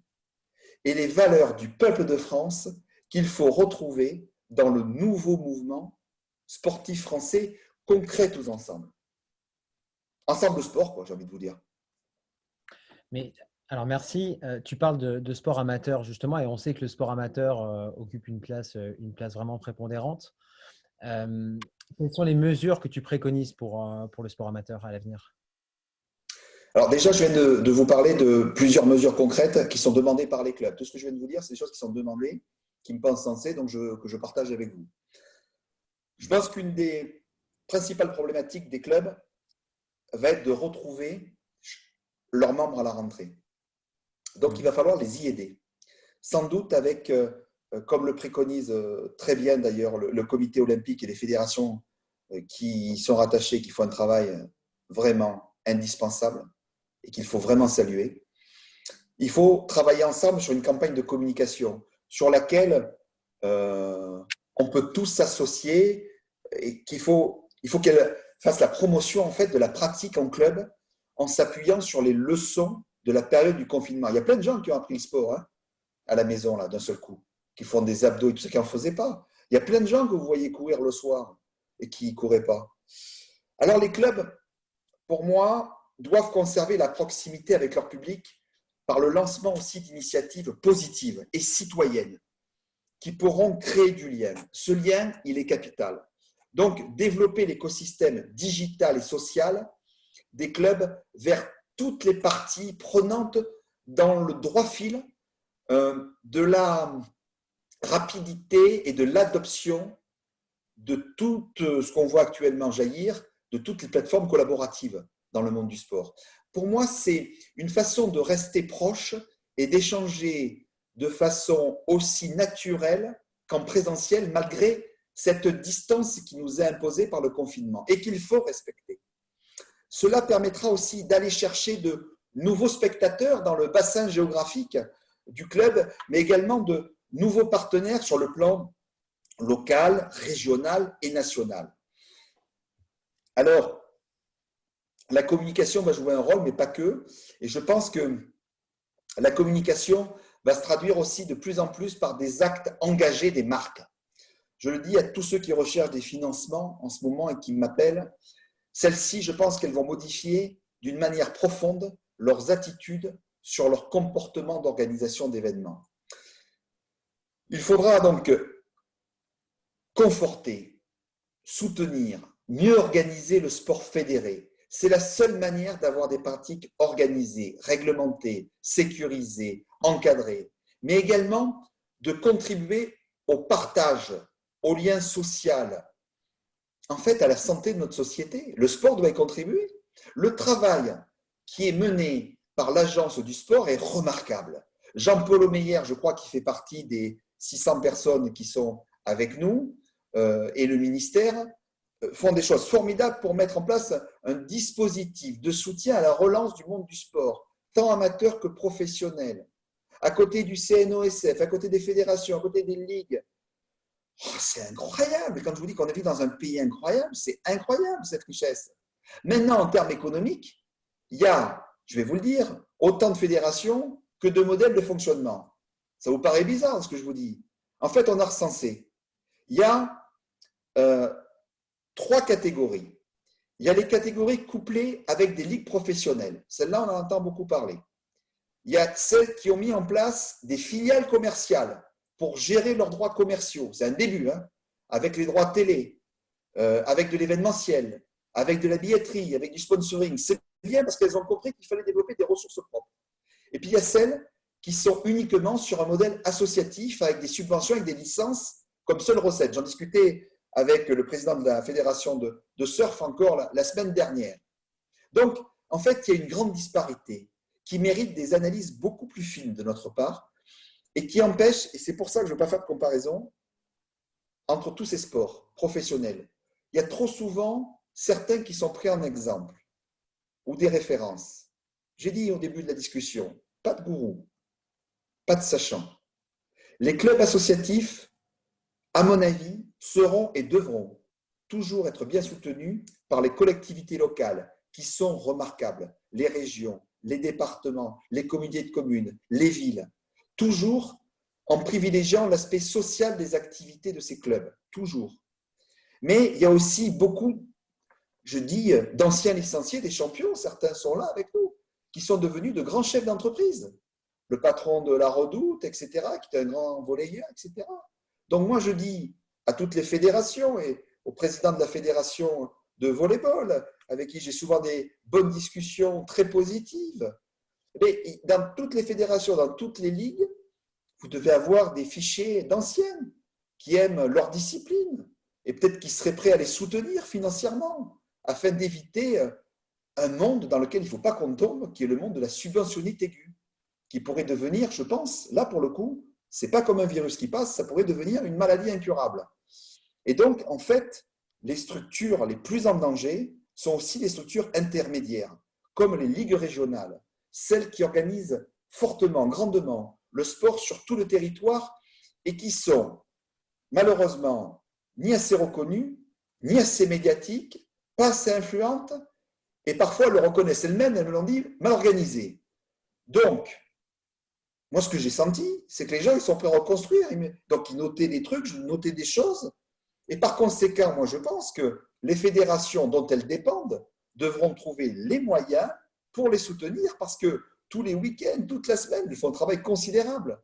et les valeurs du peuple de France qu'il faut retrouver dans le nouveau mouvement sportif français, concret tous ensemble. Ensemble de sport, quoi, j'ai envie de vous dire.
Mais alors merci. Tu parles de sport amateur justement, et on sait que le sport amateur occupe une place vraiment prépondérante. Quelles sont les mesures que tu préconises pour le sport amateur à l'avenir?
Alors déjà, je viens de vous parler de plusieurs mesures concrètes qui sont demandées par les clubs. Tout ce que je viens de vous dire, c'est des choses qui sont demandées, qui me pensent sensées, donc que je partage avec vous. Je pense qu'une des principales problématiques des clubs va être de retrouver leurs membres à la rentrée. Donc, il va falloir les y aider. Sans doute avec, comme le préconise très bien d'ailleurs le comité olympique et les fédérations qui y sont rattachées, qui font un travail vraiment indispensable et qu'il faut vraiment saluer. Il faut travailler ensemble sur une campagne de communication sur laquelle on peut tous s'associer et il faut qu'elle fasse la promotion en fait de la pratique en club en s'appuyant sur les leçons de la période du confinement. Il y a plein de gens qui ont appris le sport à la maison là d'un seul coup, qui font des abdos et tout ça, qui n'en faisaient pas. Il y a plein de gens que vous voyez courir le soir et qui ne couraient pas. Alors les clubs, pour moi, doivent conserver la proximité avec leur public par le lancement aussi d'initiatives positives et citoyennes qui pourront créer du lien. Ce lien, il est capital. Donc, développer l'écosystème digital et social des clubs vers toutes les parties prenantes dans le droit fil de la rapidité et de l'adoption de tout ce qu'on voit actuellement jaillir, de toutes les plateformes collaboratives dans le monde du sport. Pour moi, c'est une façon de rester proche et d'échanger de façon aussi naturelle qu'en présentiel, malgré cette distance qui nous est imposée par le confinement et qu'il faut respecter. Cela permettra aussi d'aller chercher de nouveaux spectateurs dans le bassin géographique du club, mais également de nouveaux partenaires sur le plan local, régional et national. Alors, la communication va jouer un rôle, mais pas que. Et je pense que la communication va se traduire aussi de plus en plus par des actes engagés des marques. Je le dis à tous ceux qui recherchent des financements en ce moment et qui m'appellent, celles-ci, je pense qu'elles vont modifier d'une manière profonde leurs attitudes sur leur comportement d'organisation d'événements. Il faudra donc conforter, soutenir, mieux organiser le sport fédéré. C'est la seule manière d'avoir des pratiques organisées, réglementées, sécurisées, encadrées, mais également de contribuer au partage, au lien social, en fait à la santé de notre société. Le sport doit y contribuer. Le travail qui est mené par l'agence du sport est remarquable. Jean-Paul Omeyer, je crois qu'il fait partie des 600 personnes qui sont avec nous, et le ministère font des choses formidables pour mettre en place un dispositif de soutien à la relance du monde du sport, tant amateur que professionnel, à côté du CNOSF, à côté des fédérations, à côté des ligues. Oh, c'est incroyable. Quand je vous dis qu'on vit dans un pays incroyable, c'est incroyable cette richesse. Maintenant, en termes économiques, il y a, je vais vous le dire, autant de fédérations que de modèles de fonctionnement. Ça vous paraît bizarre ce que je vous dis? En fait, on a recensé. Il y a 3 catégories. Il y a les catégories couplées avec des ligues professionnelles. Celles-là, on en entend beaucoup parler. Il y a celles qui ont mis en place des filiales commerciales pour gérer leurs droits commerciaux. C'est un début, avec les droits télé, avec de l'événementiel, avec de la billetterie, avec du sponsoring. C'est bien parce qu'elles ont compris qu'il fallait développer des ressources propres. Et puis, il y a celles qui sont uniquement sur un modèle associatif avec des subventions, avec des licences comme seule recette. J'en discutais avec le président de la fédération de surf encore la semaine dernière. Donc, en fait, il y a une grande disparité qui mérite des analyses beaucoup plus fines de notre part et qui empêche, et c'est pour ça que je ne veux pas faire de comparaison, entre tous ces sports professionnels. Il y a trop souvent certains qui sont pris en exemple ou des références. J'ai dit au début de la discussion, pas de gourou, pas de sachant. Les clubs associatifs, à mon avis, seront et devront toujours être bien soutenus par les collectivités locales qui sont remarquables, les régions, les départements, les communautés de communes, les villes, toujours en privilégiant l'aspect social des activités de ces clubs, toujours. Mais il y a aussi beaucoup, je dis, d'anciens licenciés, des champions, certains sont là avec nous, qui sont devenus de grands chefs d'entreprise. Le patron de la Redoute, etc., qui est un grand volleyeur, etc. Donc moi, je dis à toutes les fédérations et au président de la fédération de volleyball, avec qui j'ai souvent des bonnes discussions très positives, mais dans toutes les fédérations, dans toutes les ligues, vous devez avoir des fichiers d'anciens qui aiment leur discipline et peut-être qui seraient prêts à les soutenir financièrement afin d'éviter un monde dans lequel il ne faut pas qu'on tombe, qui est le monde de la subventionnite aiguë, qui pourrait devenir, je pense, là pour le coup, ce n'est pas comme un virus qui passe, ça pourrait devenir une maladie incurable. Et donc, en fait, les structures les plus en danger sont aussi les structures intermédiaires, comme les ligues régionales, celles qui organisent fortement, grandement le sport sur tout le territoire et qui sont malheureusement ni assez reconnues, ni assez médiatiques, pas assez influentes, et parfois elles le reconnaissent elles-mêmes, elles me l'ont dit, mal organisées. Donc, moi ce que j'ai senti, c'est que les gens ils sont prêts à reconstruire, donc ils notaient des trucs, je notais des choses, et par conséquent, moi je pense que les fédérations dont elles dépendent devront trouver les moyens pour les soutenir, parce que tous les week-ends, toute la semaine, ils font un travail considérable.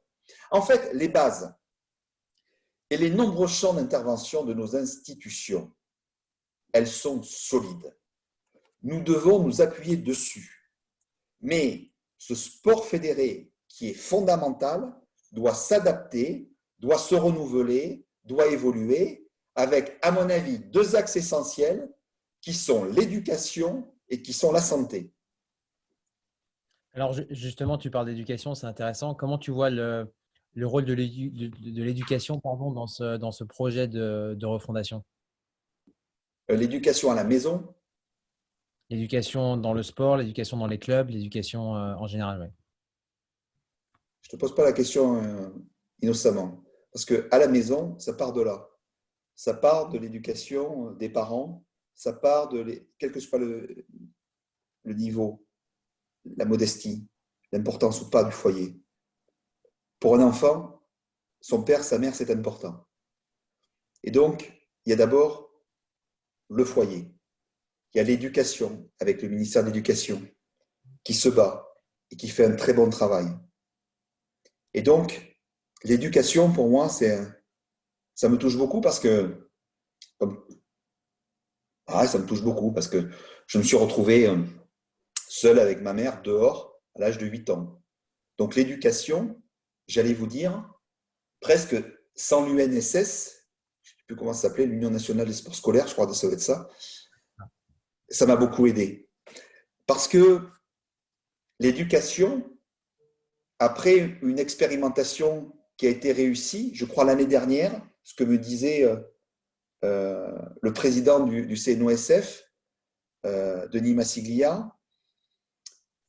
En fait, les bases et les nombreux champs d'intervention de nos institutions, elles sont solides. Nous devons nous appuyer dessus. Mais ce sport fédéré qui est fondamental doit s'adapter, doit se renouveler, doit évoluer avec, à mon avis, deux axes essentiels qui sont l'éducation et qui sont la santé.
Alors justement, tu parles d'éducation, c'est intéressant. Comment tu vois le rôle de l'éducation dans ce projet de refondation?
L'éducation à la maison.
L'éducation dans le sport, l'éducation dans les clubs, l'éducation en général, oui.
Je ne te pose pas la question innocemment. Parce qu'à la maison, ça part de là. Ça part de l'éducation des parents, ça part quel que soit le niveau, la modestie, l'importance ou pas du foyer. Pour un enfant, son père, sa mère, c'est important. Et donc, il y a d'abord le foyer. Il y a l'éducation avec le ministère de l'Éducation qui se bat et qui fait un très bon travail. Et donc, l'éducation, pour moi, ça me touche beaucoup parce que ça me touche beaucoup parce que je me suis retrouvé seul avec ma mère dehors à l'âge de 8 ans. Donc l'éducation, j'allais vous dire, presque sans l'UNSS, je ne sais plus comment ça s'appelait, l'Union nationale des sports scolaires, je crois que ça doit être ça, ça m'a beaucoup aidé. Parce que l'éducation, après une expérimentation qui a été réussie, je crois l'année dernière, ce que me disait le président du CNOSF, Denis Massiglia,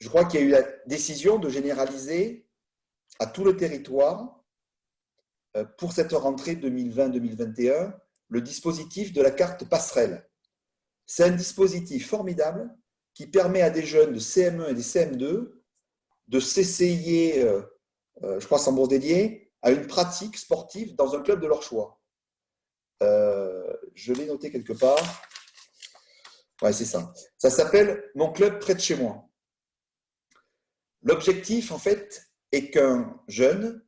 je crois qu'il y a eu la décision de généraliser à tout le territoire, pour cette rentrée 2020-2021, le dispositif de la carte passerelle. C'est un dispositif formidable qui permet à des jeunes de CM1 et des CM2 de s'essayer, je crois sans bourse dédiée, à une pratique sportive dans un club de leur choix. Je l'ai noté quelque part. Ouais, c'est ça. Ça s'appelle « Mon club près de chez moi ». L'objectif, en fait, est qu'un jeune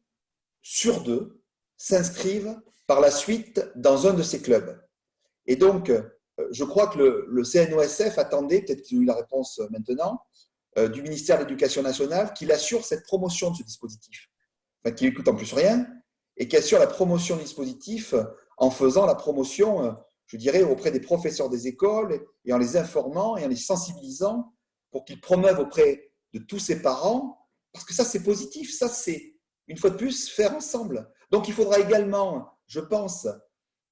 sur deux s'inscrive par la suite dans un de ces clubs. Et donc, je crois que le CNOSF attendait, peut-être qu'ils ont eu la réponse maintenant, du ministère de l'Éducation nationale, qu'il assure cette promotion de ce dispositif. Enfin, qu'il n'écoute en plus rien, et qui assure la promotion du dispositif en faisant la promotion, je dirais, auprès des professeurs des écoles, et en les informant et en les sensibilisant pour qu'ils promeuvent auprès de tous ces parents, parce que ça, c'est positif, ça, c'est, une fois de plus, faire ensemble. Donc, il faudra également, je pense,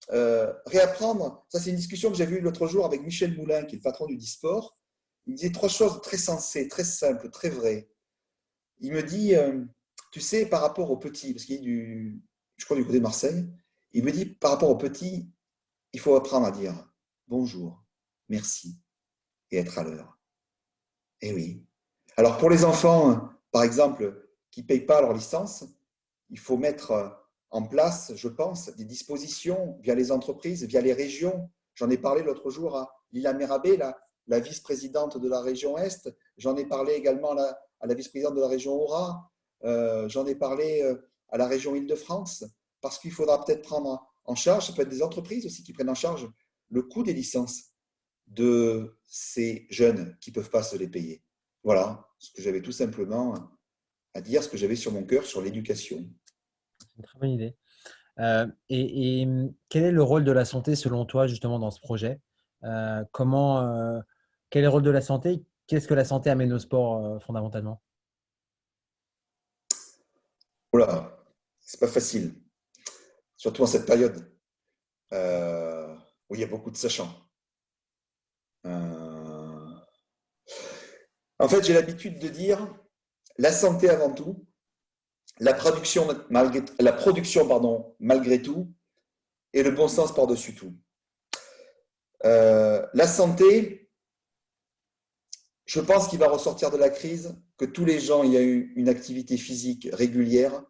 réapprendre, ça c'est une discussion que j'avais eue l'autre jour avec Michel Moulin, qui est le patron du Disport. Il disait trois choses très sensées, très simples, très vraies. Il me dit, tu sais, par rapport aux petits, parce qu'il est je crois du côté de Marseille, il me dit, par rapport aux petits, il faut apprendre à dire bonjour, merci et être à l'heure. Eh oui. Alors pour les enfants, par exemple, qui ne payent pas leur licence, il faut mettre en place, je pense, des dispositions via les entreprises, via les régions. J'en ai parlé l'autre jour à Lila Merabé, la vice-présidente de la région Est. J'en ai parlé également à la vice-présidente de la région Aura. J'en ai parlé à la région Île-de-France, parce qu'il faudra peut-être prendre en charge, ça peut être des entreprises aussi qui prennent en charge le coût des licences de ces jeunes qui ne peuvent pas se les payer. Voilà ce que j'avais tout simplement à dire, ce que j'avais sur mon cœur sur l'éducation.
C'est une très bonne idée. Quel est le rôle de la santé selon toi justement dans ce projet? Quel est le rôle de la santé? Qu'est-ce que la santé amène au sport fondamentalement?
Voilà, c'est pas facile, surtout en cette période où il y a beaucoup de sachants. En fait, j'ai l'habitude de dire la santé avant tout, la production malgré tout, et le bon sens par-dessus tout. La santé, je pense qu'il va ressortir de la crise que tous les gens qui ont eu une activité physique régulière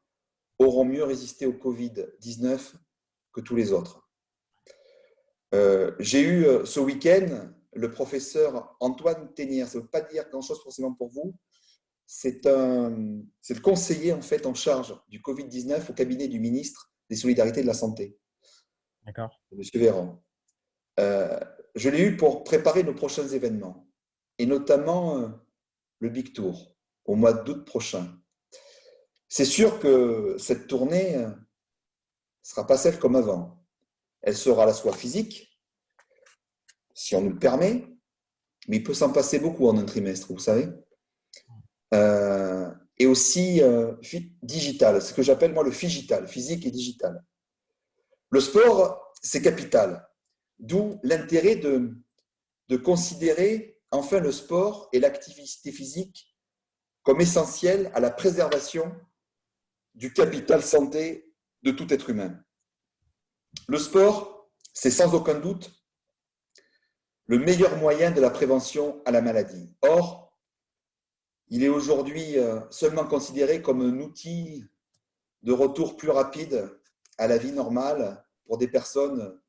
auront mieux résisté au Covid-19 que tous les autres. J'ai eu ce week-end le professeur Antoine Ténière. Ça ne veut pas dire grand-chose forcément pour vous. C'est le conseiller en fait en charge du Covid-19 au cabinet du ministre des Solidarités et de la Santé,
D'accord.
M. Véran. Je l'ai eu pour préparer nos prochains événements, et notamment le Big Tour au mois d'août prochain. C'est sûr que cette tournée ne sera pas celle comme avant. Elle sera à la fois physique, si on nous le permet, mais il peut s'en passer beaucoup en un trimestre, vous savez. Et aussi digital, ce que j'appelle moi le figital, physique et digital. Le sport, c'est capital, d'où l'intérêt de considérer enfin le sport et l'activité physique comme essentiel à la préservation du capital santé de tout être humain. Le sport, c'est sans aucun doute le meilleur moyen de la prévention à la maladie. Or, il est aujourd'hui seulement considéré comme un outil de retour plus rapide à la vie normale pour des personnes,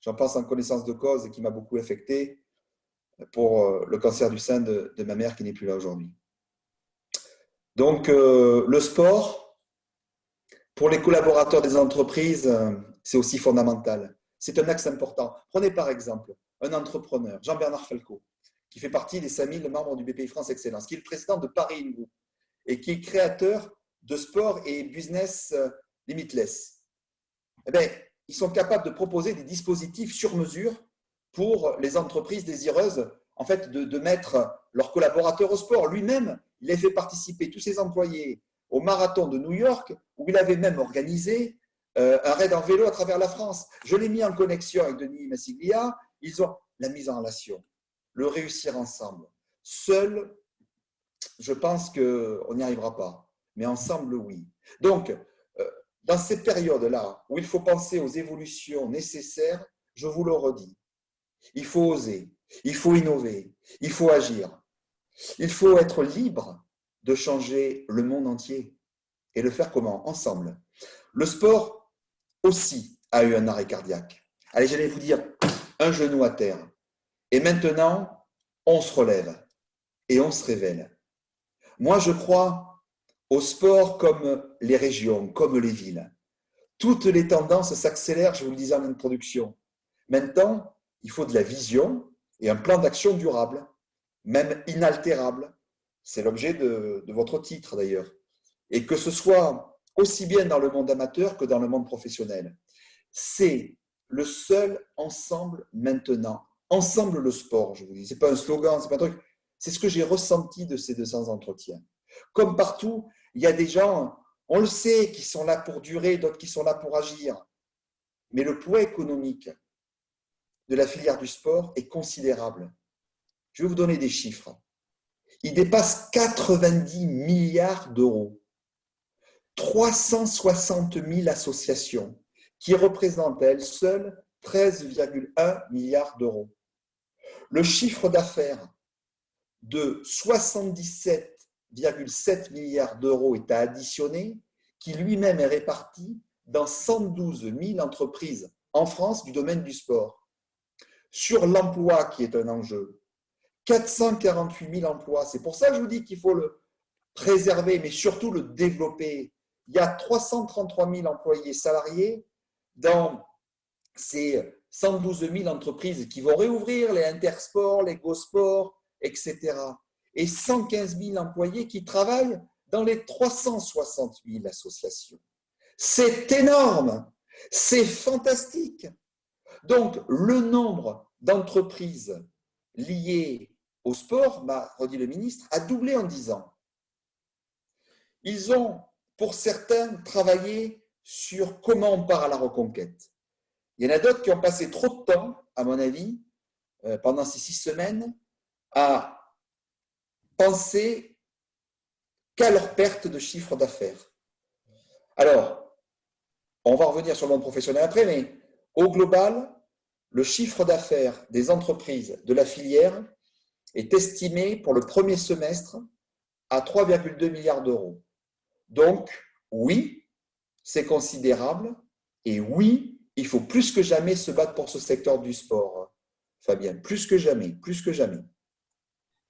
j'en pense en connaissance de cause, qui m'a beaucoup affecté, pour le cancer du sein de ma mère qui n'est plus là aujourd'hui. Donc, le sport, pour les collaborateurs des entreprises, c'est aussi fondamental. C'est un axe important. Prenez par exemple un entrepreneur, Jean-Bernard Falco, qui fait partie des 5000 membres du BPI France Excellence, qui est le président de Paris Group et qui est créateur de sport et business limitless. Eh bien, ils sont capables de proposer des dispositifs sur mesure pour les entreprises désireuses en fait, de mettre leurs collaborateurs au sport. Lui-même, il a fait participer tous ses employés au marathon de New York, où il avait même organisé un raid en vélo à travers la France. Je l'ai mis en connexion avec Denis Massiglia. Ils ont la mise en relation, le réussir ensemble. Seul, je pense qu'on n'y arrivera pas, mais ensemble, oui. Donc, dans ces périodes-là où il faut penser aux évolutions nécessaires, je vous le redis, il faut oser, il faut innover, il faut agir. Il faut être libre de changer le monde entier. Et le faire comment? Ensemble. Le sport aussi a eu un arrêt cardiaque. Allez, j'allais vous dire, un genou à terre. Et maintenant, on se relève et on se révèle. Moi, je crois au sport comme les régions, comme les villes. Toutes les tendances s'accélèrent, je vous le disais en introduction. Maintenant, il faut de la vision et un plan d'action durable, même inaltérable. C'est l'objet de votre titre d'ailleurs. Et que ce soit aussi bien dans le monde amateur que dans le monde professionnel. C'est le seul ensemble maintenant. Ensemble le sport, je vous dis. Ce n'est pas un slogan, ce n'est pas un truc. C'est ce que j'ai ressenti de ces 200 entretiens. Comme partout, il y a des gens, on le sait, qui sont là pour durer, d'autres qui sont là pour agir. mais le poids économique de la filière du sport est considérable. Je vais vous donner des chiffres. Il dépasse 90 milliards d'euros. 360 000 associations qui représentent à elles seules 13,1 milliards d'euros. Le chiffre d'affaires de 77,7 milliards d'euros est à additionner, qui lui-même est réparti dans 112 000 entreprises en France du domaine du sport. Sur l'emploi, qui est un enjeu, 448 000 emplois. C'est pour ça que je vous dis qu'il faut le préserver, mais surtout le développer. Il y a 333 000 employés salariés dans ces 112 000 entreprises qui vont réouvrir, les Intersports, les GoSports, etc. Et 115 000 employés qui travaillent dans les 360 000 associations. C'est énorme, c'est fantastique. Donc, le nombre d'entreprises liées au sport, m'a redit le ministre, a doublé en 10 ans. Ils ont, pour certains, travaillé sur comment on part à la reconquête. Il y en a d'autres qui ont passé trop de temps, à mon avis, pendant ces 6 semaines, à penser qu'à leur perte de chiffre d'affaires. Alors, on va revenir sur le monde professionnel après, mais au global, le chiffre d'affaires des entreprises de la filière est estimé pour le premier semestre à 3,2 milliards d'euros. Donc, oui, c'est considérable et oui, il faut plus que jamais se battre pour ce secteur du sport, Fabien, plus que jamais, plus que jamais.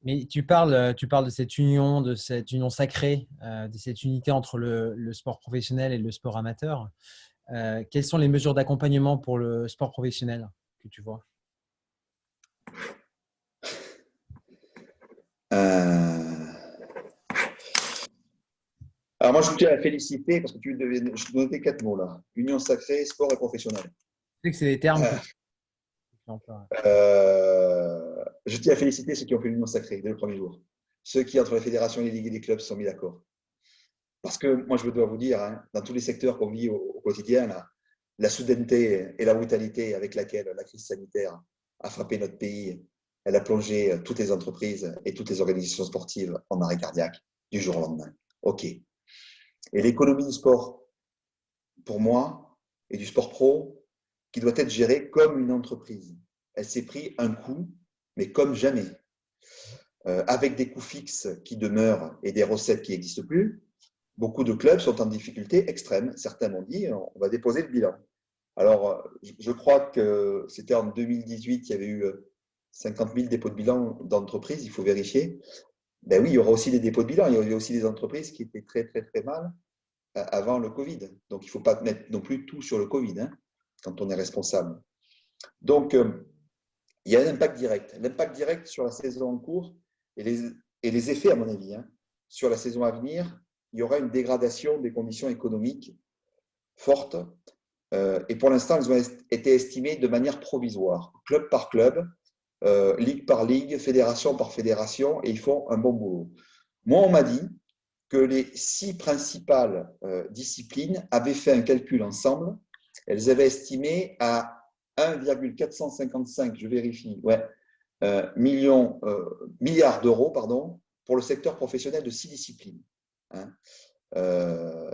Mais tu parles de cette union sacrée, de cette unité entre le sport professionnel et le sport amateur. Quelles sont les mesures d'accompagnement pour le sport professionnel que tu vois?
Alors moi, je tiens à féliciter, parce que je te donnais 4 mots là. Union sacrée, sport et professionnel.
Je sais que c'est des termes
je tiens à féliciter ceux qui ont fait l'union sacrée dès le premier jour. Ceux qui, entre les fédérations, les ligues et les clubs, se sont mis d'accord. Parce que moi, je dois vous dire, hein, dans tous les secteurs qu'on vit au quotidien, la soudaineté et la brutalité avec laquelle la crise sanitaire a frappé notre pays, elle a plongé toutes les entreprises et toutes les organisations sportives en arrêt cardiaque du jour au lendemain. OK. Et l'économie du sport, pour moi, et du sport pro, qui doit être gérée comme une entreprise. Elle s'est pris un coup, mais comme jamais. Avec des coûts fixes qui demeurent et des recettes qui n'existent plus, beaucoup de clubs sont en difficulté extrême. Certains m'ont dit, on va déposer le bilan. Alors, je crois que c'était en 2018, il y avait eu 50 000 dépôts de bilan d'entreprises, il faut vérifier. Ben oui, il y aura aussi des dépôts de bilan, il y aura aussi des entreprises qui étaient très, très, très mal avant le Covid. Donc, il ne faut pas mettre non plus tout sur le Covid, hein, quand on est responsable. Donc, il y a un impact direct. L'impact direct sur la saison en cours et les effets, à mon avis, hein, sur la saison à venir, il y aura une dégradation des conditions économiques forte. Et pour l'instant, elles ont été estimées de manière provisoire, club par club, ligue par ligue, fédération par fédération, et ils font un bon boulot. Moi, on m'a dit que les 6 principales disciplines avaient fait un calcul ensemble. Elles avaient estimé à 1,455, je vérifie, milliards d'euros, pardon, pour le secteur professionnel de 6 disciplines, hein,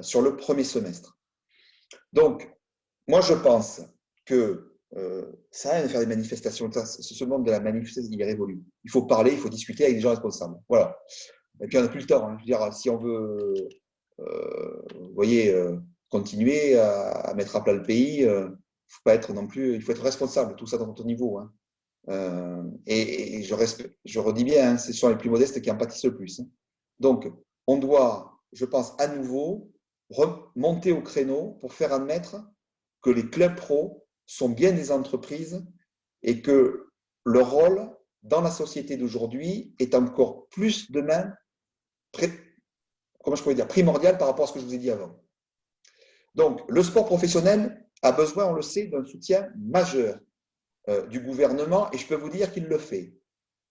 sur le premier semestre. Donc, moi, je pense que ça rien de faire des manifestations. Ce monde de la manifestation, il est révolu. Il faut parler, il faut discuter avec des gens responsables. Voilà. Et puis, on n'a plus le temps. Hein. Je veux dire, si on veut, vous voyez, continuer à mettre à plat le pays, faut pas être non plus, il faut être responsable, tout ça dans notre niveau. Hein. Et je redis bien, hein, ce sont les plus modestes qui en pâtissent le plus. Hein. Donc, on doit, je pense, à nouveau remonter au créneau pour faire admettre que les clubs pro sont bien des entreprises et que leur rôle dans la société d'aujourd'hui est encore plus demain, comment je pourrais dire, primordial par rapport à ce que je vous ai dit avant. Donc, le sport professionnel a besoin, on le sait, d'un soutien majeur du gouvernement et je peux vous dire qu'il le fait.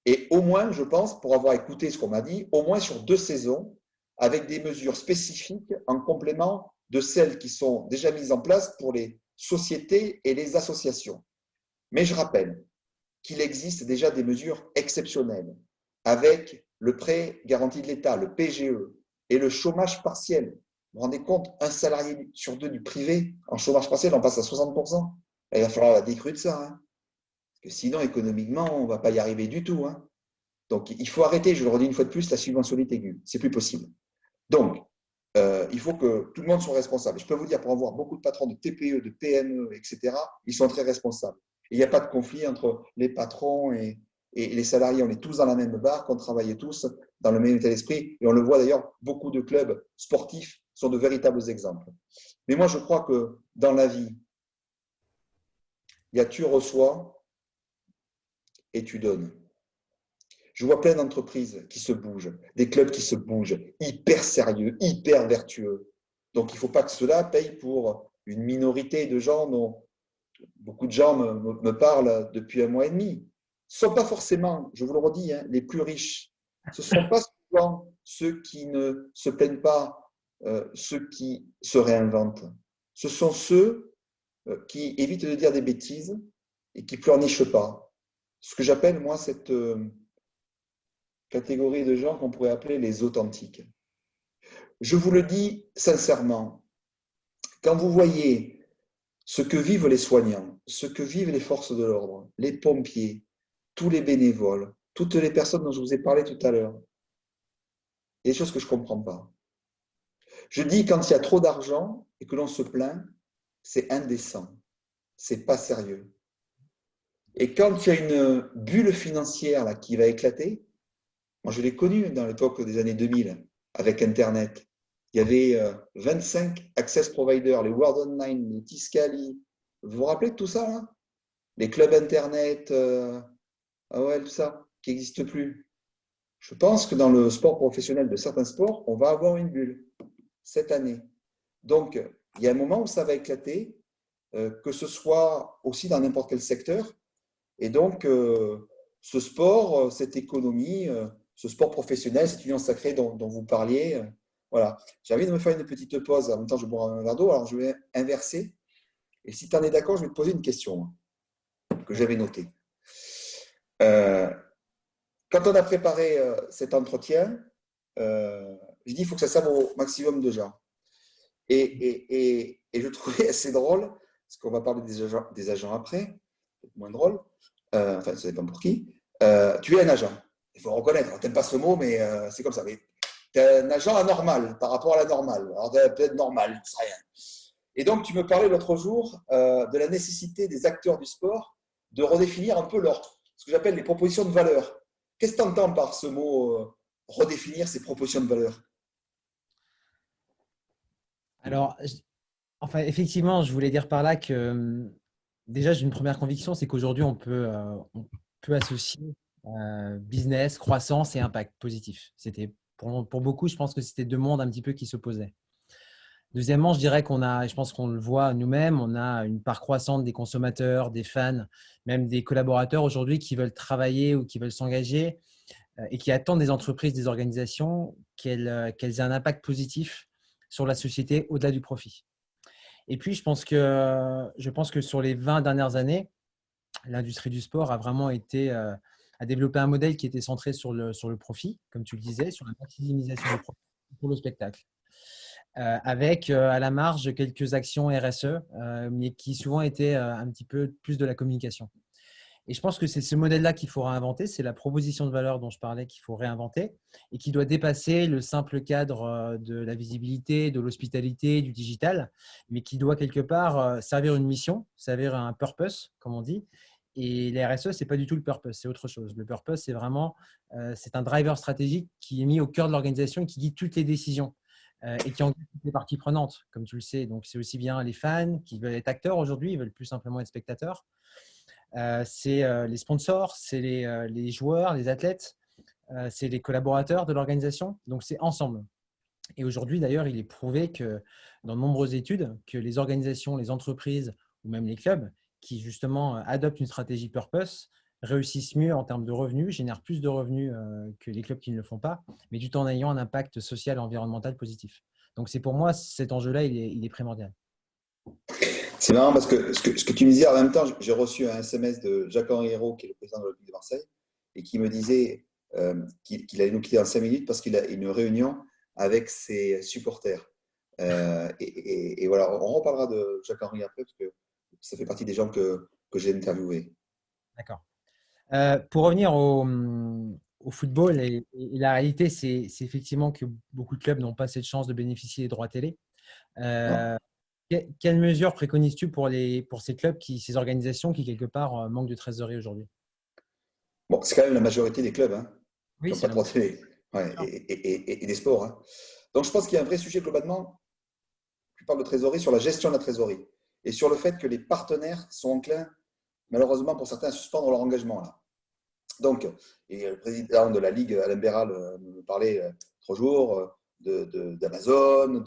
Et au moins, je pense, pour avoir écouté ce qu'on m'a dit, au moins sur 2 saisons, avec des mesures spécifiques en complément de celles qui sont déjà mises en place pour les sociétés et les associations. Mais je rappelle qu'il existe déjà des mesures exceptionnelles avec le prêt garanti de l'État, le PGE, et le chômage partiel. Vous vous rendez compte, un salarié sur deux du privé en chômage partiel, on passe à 60%. Et il va falloir la décrue de ça. Hein. Parce que sinon, économiquement, on ne va pas y arriver du tout. Hein. Donc, il faut arrêter, je le redis une fois de plus, la subventionnalité aiguë. C'est plus possible. Donc, il faut que tout le monde soit responsable. Je peux vous dire, pour avoir beaucoup de patrons de TPE, de PME, etc., ils sont très responsables. Et il n'y a pas de conflit entre les patrons et les salariés. On est tous dans la même barque, on travaille tous dans le même état d'esprit. Et on le voit d'ailleurs, beaucoup de clubs sportifs sont de véritables exemples. Mais moi, je crois que dans la vie, il y a tu reçois et tu donnes. Je vois plein d'entreprises qui se bougent, des clubs qui se bougent, hyper sérieux, hyper vertueux. Donc, il ne faut pas que cela paye pour une minorité de gens dont beaucoup de gens me parlent depuis 1 mois et demi. Ce ne sont pas forcément, je vous le redis, hein, les plus riches. Ce ne sont pas souvent ceux qui ne se plaignent pas, ceux qui se réinventent. Ce sont ceux qui évitent de dire des bêtises et qui pleurnichent pas. Ce que j'appelle, moi, cette catégorie de gens qu'on pourrait appeler les authentiques. Je vous le dis sincèrement, quand vous voyez ce que vivent les soignants, ce que vivent les forces de l'ordre, les pompiers, tous les bénévoles, toutes les personnes dont je vous ai parlé tout à l'heure, il y a des choses que je ne comprends pas. Je dis quand il y a trop d'argent et que l'on se plaint, c'est indécent, c'est pas sérieux. Et quand il y a une bulle financière là, qui va éclater, moi je l'ai connu dans l'époque des années 2000 avec Internet. Il y avait 25 access providers, les World Online, les Tiscali. Vous vous rappelez de tout ça là? Les clubs Internet, ah ouais, tout ça, qui n'existe plus. Je pense que dans le sport professionnel de certains sports, on va avoir une bulle cette année. Donc, il y a un moment où ça va éclater, que ce soit aussi dans n'importe quel secteur. Et donc, ce sport, cette économie, ce sport professionnel, cette union sacrée dont vous parliez, voilà. J'ai envie de me faire une petite pause. En même temps, je vais boire un verre d'eau. Alors, je vais inverser. Et si tu en es d'accord, je vais te poser une question que j'avais notée. Quand on a préparé cet entretien, je dis il faut que ça serve au maximum de gens. Et je trouvais assez drôle, parce qu'on va parler des agents après, peut-être moins drôle, enfin ça dépend pour qui, tu es un agent. Il faut reconnaître, tu n'aimes pas ce mot, mais c'est comme ça. Mais tu es un agent anormal par rapport à la normale. Alors peut-être normal, c'est rien. Et donc tu me parlais l'autre jour de la nécessité des acteurs du sport de redéfinir un peu ce que j'appelle les propositions de valeur. Qu'est-ce que tu entends par ce mot redéfinir ces propositions de valeur?
Alors, enfin, effectivement, je voulais dire par là que déjà, j'ai une première conviction, c'est qu'aujourd'hui, on peut associer business, croissance et impact positif. C'était pour beaucoup, je pense que c'était deux mondes un petit peu qui s'opposaient. Deuxièmement, je dirais je pense qu'on le voit nous-mêmes, on a une part croissante des consommateurs, des fans, même des collaborateurs aujourd'hui qui veulent travailler ou qui veulent s'engager et qui attendent des entreprises, des organisations qu'elles aient un impact positif sur la société au-delà du profit. Et puis, je pense que sur les 20 dernières années, l'industrie du sport a vraiment a développé un modèle qui était centré sur le profit, comme tu le disais, sur la maximisation du profit pour le spectacle. Avec à la marge quelques actions RSE, mais qui souvent étaient un petit peu plus de la communication. Et je pense que c'est ce modèle-là qu'il faut réinventer, c'est la proposition de valeur dont je parlais qu'il faut réinventer et qui doit dépasser le simple cadre de la visibilité, de l'hospitalité, du digital, mais qui doit quelque part servir une mission, servir un purpose, comme on dit. Et les RSE, ce n'est pas du tout le purpose, c'est autre chose. Le purpose, c'est vraiment c'est un driver stratégique qui est mis au cœur de l'organisation et qui guide toutes les décisions et qui engage toutes les parties prenantes, comme tu le sais. Donc, c'est aussi bien les fans qui veulent être acteurs aujourd'hui, ils veulent plus simplement être spectateurs. C'est les sponsors, c'est les joueurs, les athlètes, c'est les collaborateurs de l'organisation. Donc, c'est ensemble. Et aujourd'hui, d'ailleurs, il est prouvé que dans de nombreuses études, que les organisations, les entreprises ou même les clubs qui justement adoptent une stratégie purpose réussissent mieux en termes de revenus, génèrent plus de revenus que les clubs qui ne le font pas, mais tout en ayant un impact social et environnemental positif. Donc, c'est pour moi, cet enjeu-là, il est primordial.
C'est marrant parce que ce que tu me disais en même temps, j'ai reçu un SMS de Jacques-Henri Hérault, qui est le président de l'Olympique de Marseille, et qui me disait qu'il allait nous quitter en 5 minutes parce qu'il a une réunion avec ses supporters. Et voilà, on reparlera de Jacques-Henri après parce que ça fait partie des gens que j'ai interviewés.
D'accord. Pour revenir au football, et la réalité, c'est effectivement que beaucoup de clubs n'ont pas cette chance de bénéficier des droits télé.
Non.
Euh, Quelles mesures préconises-tu pour ces clubs, ces organisations qui, quelque part, manquent de trésorerie aujourd'hui?
Bon, c'est quand même la majorité des clubs hein, qui
Oui,
n'ont pas
c'est
de
la
droit
même.
télé, ouais, et des sports. Hein. Donc je pense qu'il y a un vrai sujet globalement. Tu parles de trésorerie sur la gestion de la trésorerie et sur le fait que les partenaires sont enclins, malheureusement pour certains, à suspendre leur engagement là. Donc, et le président de la Ligue, Alain Béral, me parlait l'autre jour d'Amazon,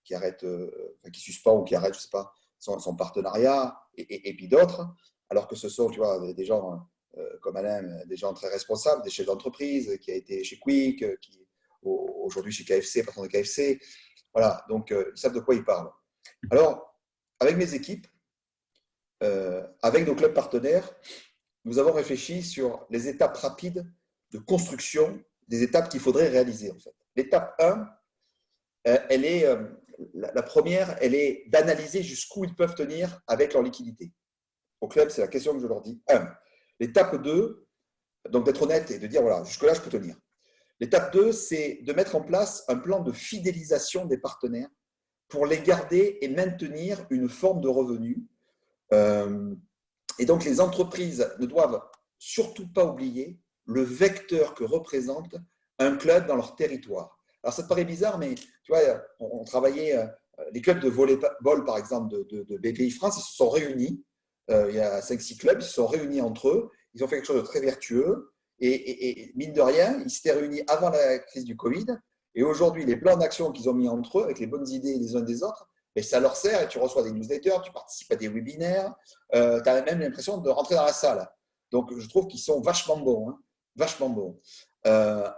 qui arrête, enfin, qui suspend ou qui arrête, je ne sais pas, son partenariat, et puis d'autres, alors que ce sont, tu vois, des gens comme Alain, des gens très responsables, des chefs d'entreprise, qui a été chez Quick, qui est aujourd'hui chez KFC, patron de KFC. Voilà, donc ils savent de quoi ils parlent. Alors, avec mes équipes, avec nos clubs partenaires, nous avons réfléchi sur les étapes rapides de construction des étapes qu'il faudrait réaliser. En fait. L'étape 1, elle est, la première, elle est d'analyser jusqu'où ils peuvent tenir avec leur liquidité. Au club, c'est la question que je leur dis. 1. L'étape 2, donc d'être honnête et de dire, voilà, jusque-là, je peux tenir. L'étape 2, c'est de mettre en place un plan de fidélisation des partenaires pour les garder et maintenir une forme de revenu. Et donc, les entreprises ne doivent surtout pas oublier le vecteur que représente un club dans leur territoire. Alors, ça te paraît bizarre, mais tu vois, on travaillait, les clubs de volleyball, par exemple, de BPI France, ils se sont réunis. Il y a 5-6 clubs, ils se sont réunis entre eux. Ils ont fait quelque chose de très vertueux. Et mine de rien, ils s'étaient réunis avant la crise du Covid. Et aujourd'hui, les plans d'action qu'ils ont mis entre eux, avec les bonnes idées les uns des autres, et ça leur sert. Et tu reçois des newsletters, tu participes à des webinaires, tu as même l'impression de rentrer dans la salle. Donc, je trouve qu'ils sont vachement bons. Hein, vachement bons.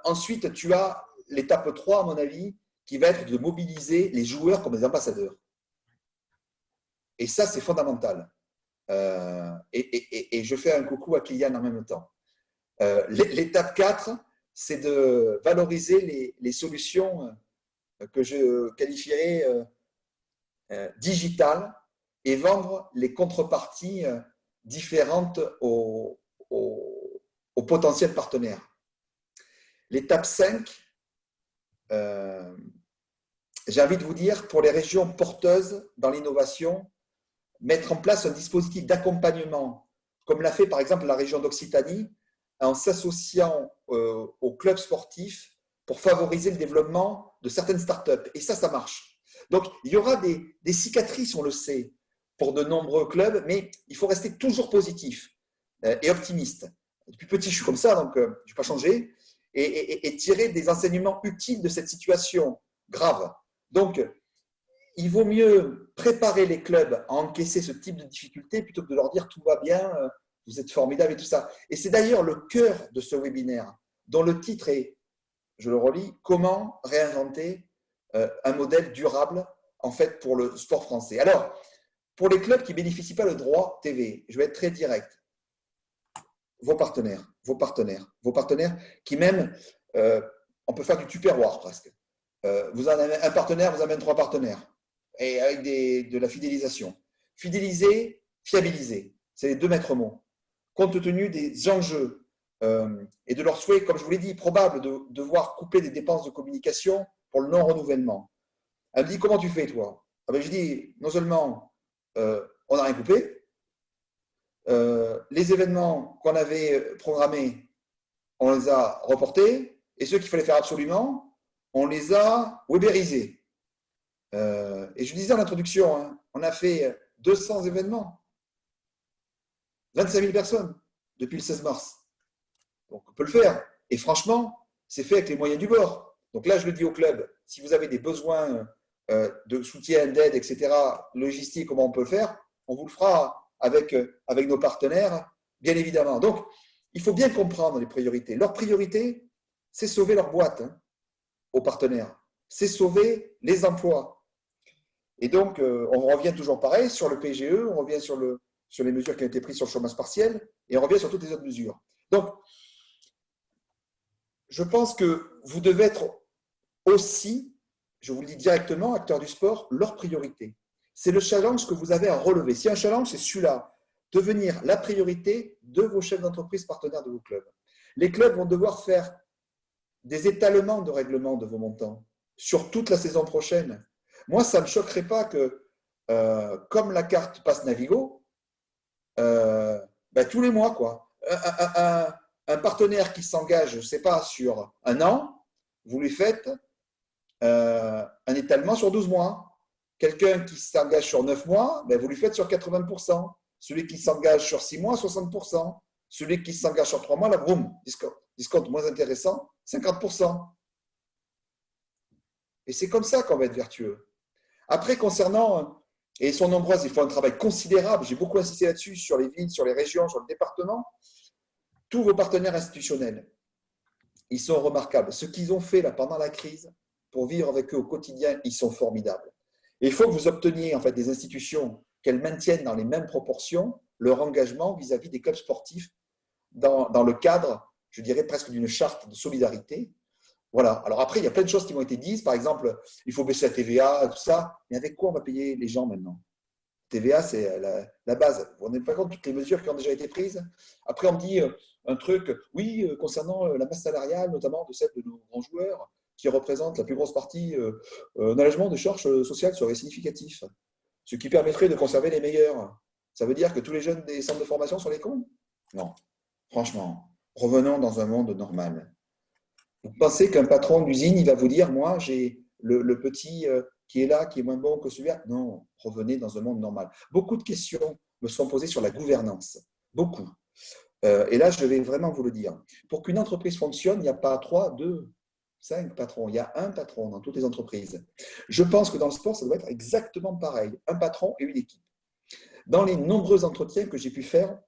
Ensuite, tu as l'étape 3, à mon avis, qui va être de mobiliser les joueurs comme des ambassadeurs. Et ça, c'est fondamental. Et je fais un coucou à Kylian en même temps. L'étape 4, c'est de valoriser les solutions que je qualifierais digitales et vendre les contreparties différentes aux potentiels partenaires. L'étape 5, j'ai envie de vous dire, pour les régions porteuses dans l'innovation, mettre en place un dispositif d'accompagnement, comme l'a fait par exemple la région d'Occitanie, en s'associant aux clubs sportifs pour favoriser le développement de certaines startups. Et ça marche. Donc, il y aura des cicatrices, on le sait, pour de nombreux clubs, mais il faut rester toujours positif et optimiste. Depuis petit, je suis comme ça, donc je ne vais pas changer, et tirer des enseignements utiles de cette situation grave. Donc, il vaut mieux préparer les clubs à encaisser ce type de difficultés plutôt que de leur dire tout va bien, vous êtes formidables et tout ça. Et c'est d'ailleurs le cœur de ce webinaire, dont le titre est, je le relis, comment réinventer un modèle durable en fait pour le sport français. Alors, pour les clubs qui ne bénéficient pas le droit TV, je vais être très direct. Vos partenaires qui même, on peut faire du tupperware presque. Vous en avez un partenaire, vous amène 3 partenaires et avec de la fidélisation. Fidéliser, fiabiliser, c'est les 2 maîtres mots. Compte tenu des enjeux et de leurs souhaits, comme je vous l'ai dit, probable de devoir couper des dépenses de communication pour le non-renouvellement. Elle me dit, comment tu fais, toi? Je dis, non seulement on n'a rien coupé, les événements qu'on avait programmés, on les a reportés, et ceux qu'il fallait faire absolument, on les a webérisés. Et je disais en introduction, hein, on a fait 200 événements, 25 000 personnes depuis le 16 mars. Donc on peut le faire. Et franchement, c'est fait avec les moyens du bord. Donc là, je le dis au club, si vous avez des besoins de soutien, d'aide, etc., logistique, comment on peut le faire, on vous le fera avec nos partenaires, bien évidemment. Donc, il faut bien comprendre les priorités. Leur priorité, c'est sauver leur boîte aux partenaires. C'est sauver les emplois. Et donc, on revient toujours pareil sur le PGE, on revient sur les mesures qui ont été prises sur le chômage partiel, et on revient sur toutes les autres mesures. Donc, je pense que vous devez être aussi, je vous le dis directement, acteurs du sport, leur priorité. C'est le challenge que vous avez à relever. Si un challenge, c'est celui-là, devenir la priorité de vos chefs d'entreprise partenaires de vos clubs. Les clubs vont devoir faire des étalements de règlement de vos montants sur toute la saison prochaine. Moi, ça ne me choquerait pas que, comme la carte passe Navigo, tous les mois, quoi, un partenaire qui s'engage, je ne sais pas, sur un an, vous lui faites un étalement sur 12 mois. Quelqu'un qui s'engage sur 9 mois, vous lui faites sur 80%. Celui qui s'engage sur 6 mois, 60%. Celui qui s'engage sur 3 mois, là, boum, discount moins intéressant, 50%. Et c'est comme ça qu'on va être vertueux. Après, concernant, et ils sont nombreuses, il faut un travail considérable, j'ai beaucoup insisté là-dessus, sur les villes, sur les régions, sur le département, tous vos partenaires institutionnels, ils sont remarquables. Ce qu'ils ont fait là pendant la crise, pour vivre avec eux au quotidien, ils sont formidables. Et il faut que vous obteniez en fait des institutions qu'elles maintiennent dans les mêmes proportions leur engagement vis-à-vis des clubs sportifs dans le cadre, je dirais, presque d'une charte de solidarité. Voilà. Alors après, il y a plein de choses qui m'ont été dites. Par exemple, il faut baisser la TVA, tout ça. Mais avec quoi on va payer les gens maintenant? TVA, c'est la base. Vous ne vous rendez pas compte de toutes les mesures qui ont déjà été prises? Après, on me dit un truc, oui, concernant la masse salariale, notamment de celle de nos grands joueurs, qui représente la plus grosse partie, un allègement de charges sociales serait significatif, ce qui permettrait de conserver les meilleurs. Ça veut dire que tous les jeunes des centres de formation sont les cons? Non. Franchement, revenons dans un monde normal. Vous pensez qu'un patron d'usine, il va vous dire, moi, j'ai le petit qui est là, qui est moins bon que celui-là? Non, revenez dans un monde normal. Beaucoup de questions me sont posées sur la gouvernance. Beaucoup. Et là, je vais vraiment vous le dire. Pour qu'une entreprise fonctionne, il n'y a pas 3, 2, 5 patrons. Il y a un patron dans toutes les entreprises. Je pense que dans le sport, ça doit être exactement pareil. Un patron et une équipe. Dans les nombreux entretiens que j'ai pu faire,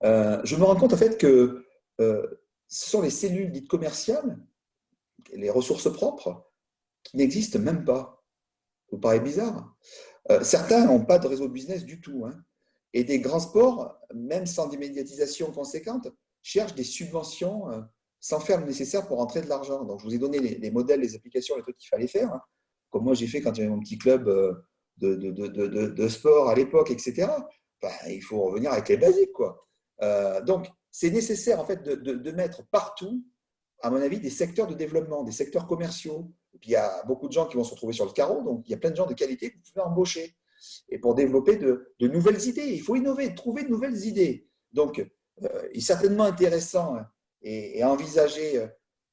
je me rends compte en fait que ce sont les cellules dites commerciales, les ressources propres, qui n'existent même pas. Ça vous paraît bizarre? Certains n'ont pas de réseau de business du tout. Hein. Et des grands sports, même sans des médiatisations conséquentes, cherchent des subventions sans faire le nécessaire pour rentrer de l'argent. Donc, je vous ai donné les modèles, les applications, les trucs qu'il fallait faire. Hein. Comme moi, j'ai fait quand j'avais mon petit club de sport à l'époque, etc. Il faut revenir avec les basiques, quoi. Donc, c'est nécessaire, en fait, de mettre partout, à mon avis, des secteurs de développement, des secteurs commerciaux. Et puis, il y a beaucoup de gens qui vont se retrouver sur le carreau, donc il y a plein de gens de qualité que vous pouvez embaucher. Et pour développer de nouvelles idées, il faut innover, trouver de nouvelles idées. Donc, il est certainement intéressant et envisager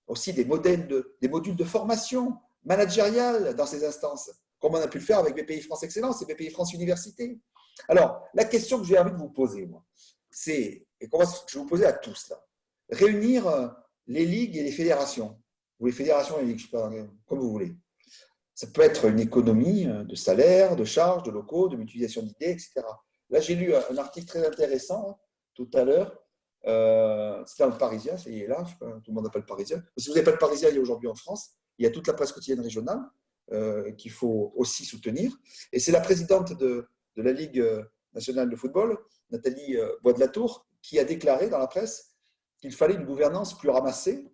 aussi des modules de formation managériale dans ces instances, comme on a pu le faire avec BPI France Excellence et BPI France Université. Alors, la question que j'ai envie de vous poser, moi, c'est, et que je vais vous poser à tous, là, réunir les ligues et les fédérations, ou les fédérations et les ligues, je ne sais pas, comme vous voulez. Ça peut être une économie de salaires, de charges, de locaux, de mutualisation d'idées, etc. Là, j'ai lu un article très intéressant tout à l'heure. C'était dans le Parisien, ça y est là, je sais pas, tout le monde n'a pas le Parisien. Si vous n'avez pas le Parisien, il y a aujourd'hui en France, il y a toute la presse quotidienne régionale qu'il faut aussi soutenir. Et c'est la présidente de la Ligue nationale de football, Nathalie Bois de la Tour, qui a déclaré dans la presse qu'il fallait une gouvernance plus ramassée,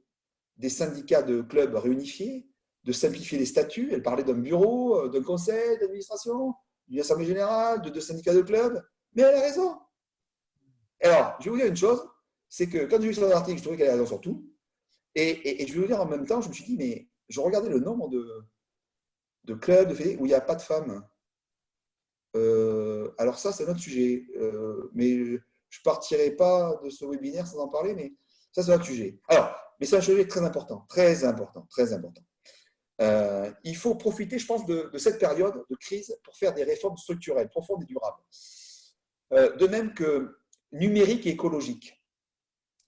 des syndicats de clubs réunifiés, de simplifier les statuts. Elle parlait d'un bureau, d'un conseil d'administration, d'une assemblée générale, de 2 syndicats de clubs. Mais elle a raison. Alors, je vais vous dire une chose, c'est que quand j'ai lu son article, je trouvais qu'elle avait raison sur tout. Et je vais vous dire en même temps, je me suis dit, mais je regardais le nombre de clubs, de fédés où il n'y a pas de femmes. Alors ça, c'est un autre sujet. Mais je ne partirai pas de ce webinaire sans en parler, mais ça, c'est un autre sujet. Alors, mais c'est un sujet très important, très important, très important. Il faut profiter, je pense, de cette période de crise pour faire des réformes structurelles, profondes et durables. De même que numérique et écologique.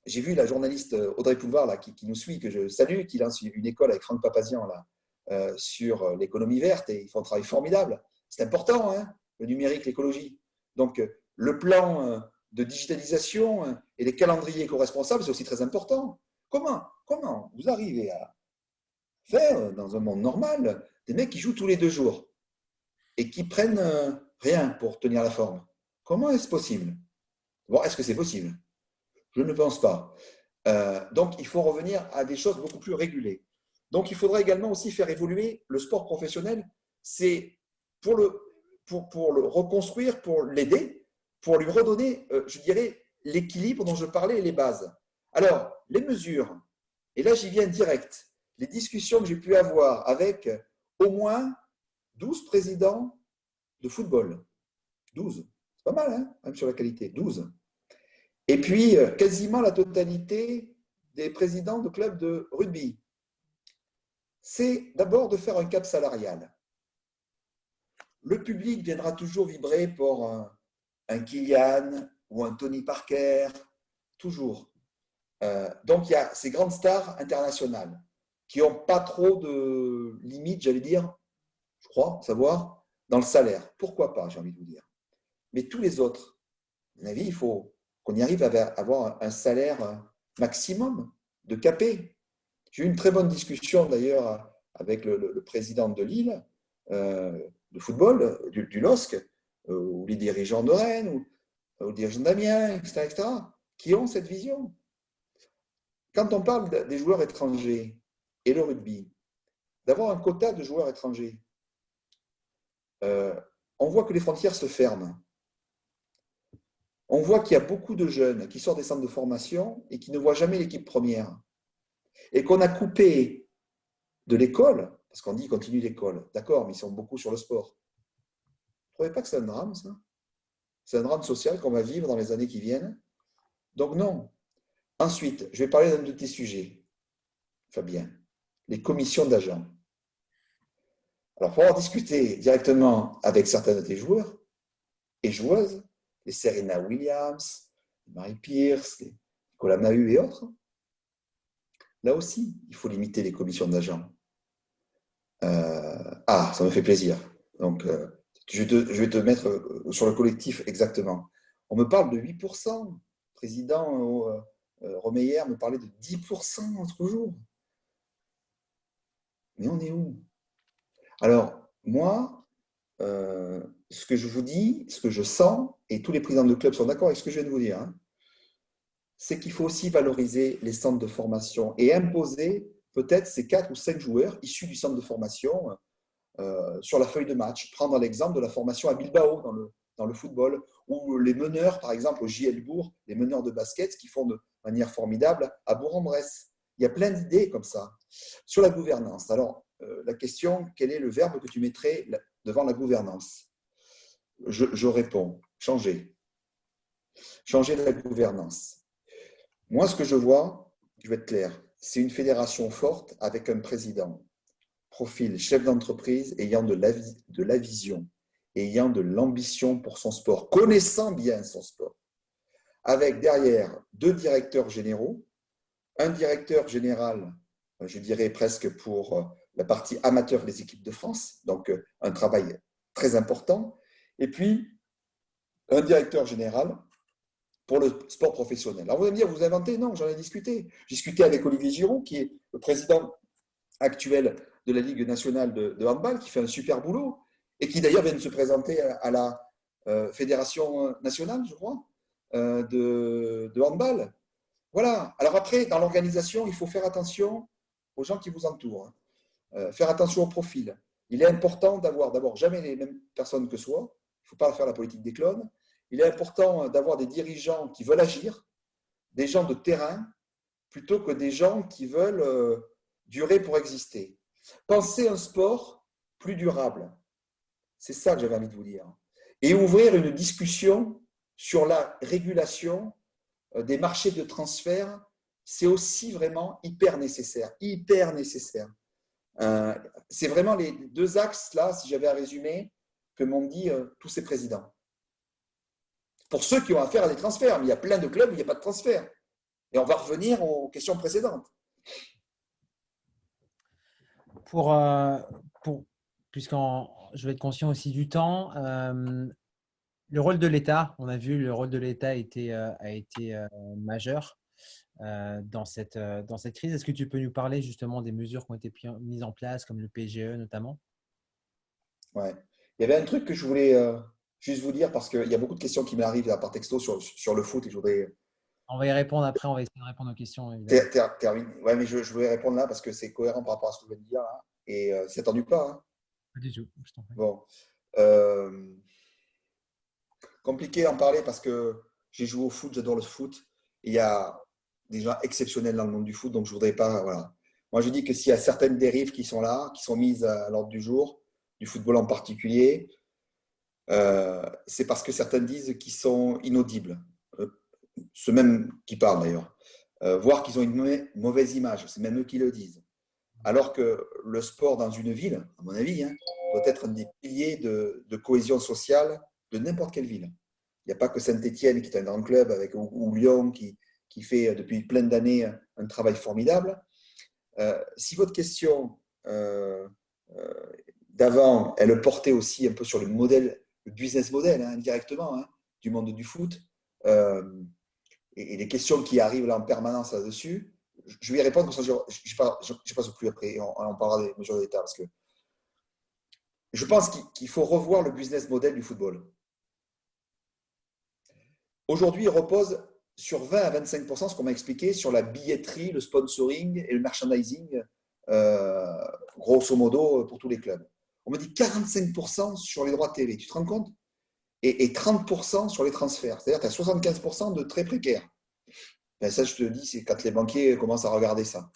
J'ai vu la journaliste Audrey Poulevard là, qui nous suit, que je salue, qui lance une école avec Franck Papazian là, sur l'économie verte, et ils font un travail formidable. C'est important, hein, le numérique, l'écologie. Donc, le plan de digitalisation et les calendriers éco-responsables, c'est aussi très important. Comment vous arrivez à faire, dans un monde normal, des mecs qui jouent tous les 2 jours? et qui prennent rien pour tenir la forme. Comment est-ce possible? Bon, est-ce que c'est possible? Je ne pense pas. Donc, il faut revenir à des choses beaucoup plus régulées. Donc, il faudra également aussi faire évoluer le sport professionnel. C'est pour le reconstruire, pour l'aider, pour lui redonner, je dirais, l'équilibre dont je parlais et les bases. Alors, les mesures, et là j'y viens direct, les discussions que j'ai pu avoir avec au moins 12 présidents de football. 12, c'est pas mal, hein, même sur la qualité, 12. Et puis, quasiment la totalité des présidents de clubs de rugby. C'est d'abord de faire un cap salarial. Le public viendra toujours vibrer pour un Kylian ou un Tony Parker, toujours. Donc, il y a ces grandes stars internationales qui n'ont pas trop de limites, j'allais dire, je crois, savoir, dans le salaire. Pourquoi pas, j'ai envie de vous dire. Mais tous les autres, à mon avis, il faut qu'on y arrive à avoir un salaire maximum de capé. J'ai eu une très bonne discussion d'ailleurs avec le président de Lille, de football, du LOSC, ou les dirigeants de Rennes, ou les dirigeants d'Amiens, etc., qui ont cette vision. Quand on parle des joueurs étrangers et le rugby, d'avoir un quota de joueurs étrangers, on voit que les frontières se ferment. On voit qu'il y a beaucoup de jeunes qui sortent des centres de formation et qui ne voient jamais l'équipe première. Et qu'on a coupé de l'école, parce qu'on dit continue l'école, d'accord, mais ils sont beaucoup sur le sport. Vous ne trouvez pas que c'est un drame, ça? C'est un drame social qu'on va vivre dans les années qui viennent. Donc non. Ensuite, je vais parler d'un de tes sujets, Fabien, les commissions d'agents. Alors, pour avoir discuté directement avec certains de tes joueurs et joueuses, les Serena Williams, les Marie Pierce, les Nicolas Mahut et autres, là aussi, il faut limiter les commissions d'agents. Ça me fait plaisir. Donc, je vais te mettre sur le collectif exactement. On me parle de 8%. Le président Romeyer me parlait de 10% l'autre jour. Mais on est où? Alors, moi, ce que je vous dis, ce que je sens, et tous les présidents de club sont d'accord avec ce que je viens de vous dire, hein, c'est qu'il faut aussi valoriser les centres de formation et imposer peut-être ces 4 ou 5 joueurs issus du centre de formation sur la feuille de match. Prendre l'exemple de la formation à Bilbao dans le football, ou les meneurs, par exemple, au JL Bourg, les meneurs de basket, qui font de manière formidable à Bourg-en-Bresse. Il y a plein d'idées comme ça. Sur la gouvernance, alors, la question, quel est le verbe que tu mettrais devant la gouvernance? Je réponds, changer. Changer la gouvernance. Moi, ce que je vois, je vais être clair, c'est une fédération forte avec un président, profil chef d'entreprise ayant de la vision, ayant de l'ambition pour son sport, connaissant bien son sport, avec derrière 2 directeurs généraux, un directeur général, je dirais presque pour la partie amateur des équipes de France, donc un travail très important, et puis un directeur général pour le sport professionnel. Alors vous allez me dire, vous inventez? Non, j'en ai discuté. J'ai discuté avec Olivier Giroud, qui est le président actuel de la Ligue nationale de handball, qui fait un super boulot, et qui d'ailleurs vient de se présenter à la Fédération nationale, je crois, de handball. Voilà. Alors après, dans l'organisation, il faut faire attention aux gens qui vous entourent, faire attention au profil. Il est important d'avoir d'abord jamais les mêmes personnes que soi. Il ne faut pas faire la politique des clones. Il est important d'avoir des dirigeants qui veulent agir, des gens de terrain, plutôt que des gens qui veulent durer pour exister. Pensez un sport plus durable. C'est ça que j'avais envie de vous dire. Et ouvrir une discussion sur la régulation des marchés de transfert, c'est aussi vraiment hyper nécessaire. Hyper nécessaire. C'est vraiment les 2 axes, là, si j'avais à résumer, que m'ont dit tous ces présidents. Pour ceux qui ont affaire à des transferts, mais il y a plein de clubs où il n'y a pas de transfert. Et on va revenir aux questions précédentes.
Pour, puisqu'on je vais être conscient aussi du temps, le rôle de l'État, on a vu le rôle de l'État a été majeur dans cette crise. Est-ce que tu peux nous parler justement des mesures qui ont été mises en place, comme le PGE notamment?
Ouais. Il y avait un truc que je voulais juste vous dire parce qu'il y a beaucoup de questions qui m'arrivent là, par texto sur le foot et je voudrais
On va y répondre après, on va essayer de répondre aux questions, évidemment.
terminer. Ouais, mais je voulais répondre là parce que c'est cohérent par rapport à ce que je viens de dire là. Et c'est attendu pas. Hein.
Pas du tout, je t'en prie.
Bon. Euh, Compliqué d'en parler parce que j'ai joué au foot, j'adore le foot. Et il y a des gens exceptionnels dans le monde du foot, donc je voudrais pas. Voilà. Moi, je dis que s'il y a certaines dérives qui sont là, qui sont mises à l'ordre du jour, du football en particulier, c'est parce que certains disent qu'ils sont inaudibles. Ceux même qui parlent d'ailleurs. Voire qu'ils ont une mauvaise image, c'est même eux qui le disent. Alors que le sport dans une ville, à mon avis, hein, doit être un des piliers de cohésion sociale de n'importe quelle ville. Il n'y a pas que Saint-Étienne qui est un grand club avec, ou Lyon qui fait depuis plein d'années un travail formidable. Si votre question d'avant, elle portait aussi un peu sur le business model, hein, indirectement, hein, du monde du foot, et les questions qui arrivent là en permanence là-dessus, je vais y répondre, comme ça je passe au plus après, on parlera des mesures d'État, parce que je pense qu'il faut revoir le business model du football. Aujourd'hui, il repose sur 20 à 25%, ce qu'on m'a expliqué, sur la billetterie, le sponsoring et le merchandising, grosso modo, pour tous les clubs. On me dit 45% sur les droits de télé, tu te rends compte? Et 30% sur les transferts. C'est-à-dire que tu as 75% de très précaires. Ben ça, je te dis, c'est quand les banquiers commencent à regarder ça.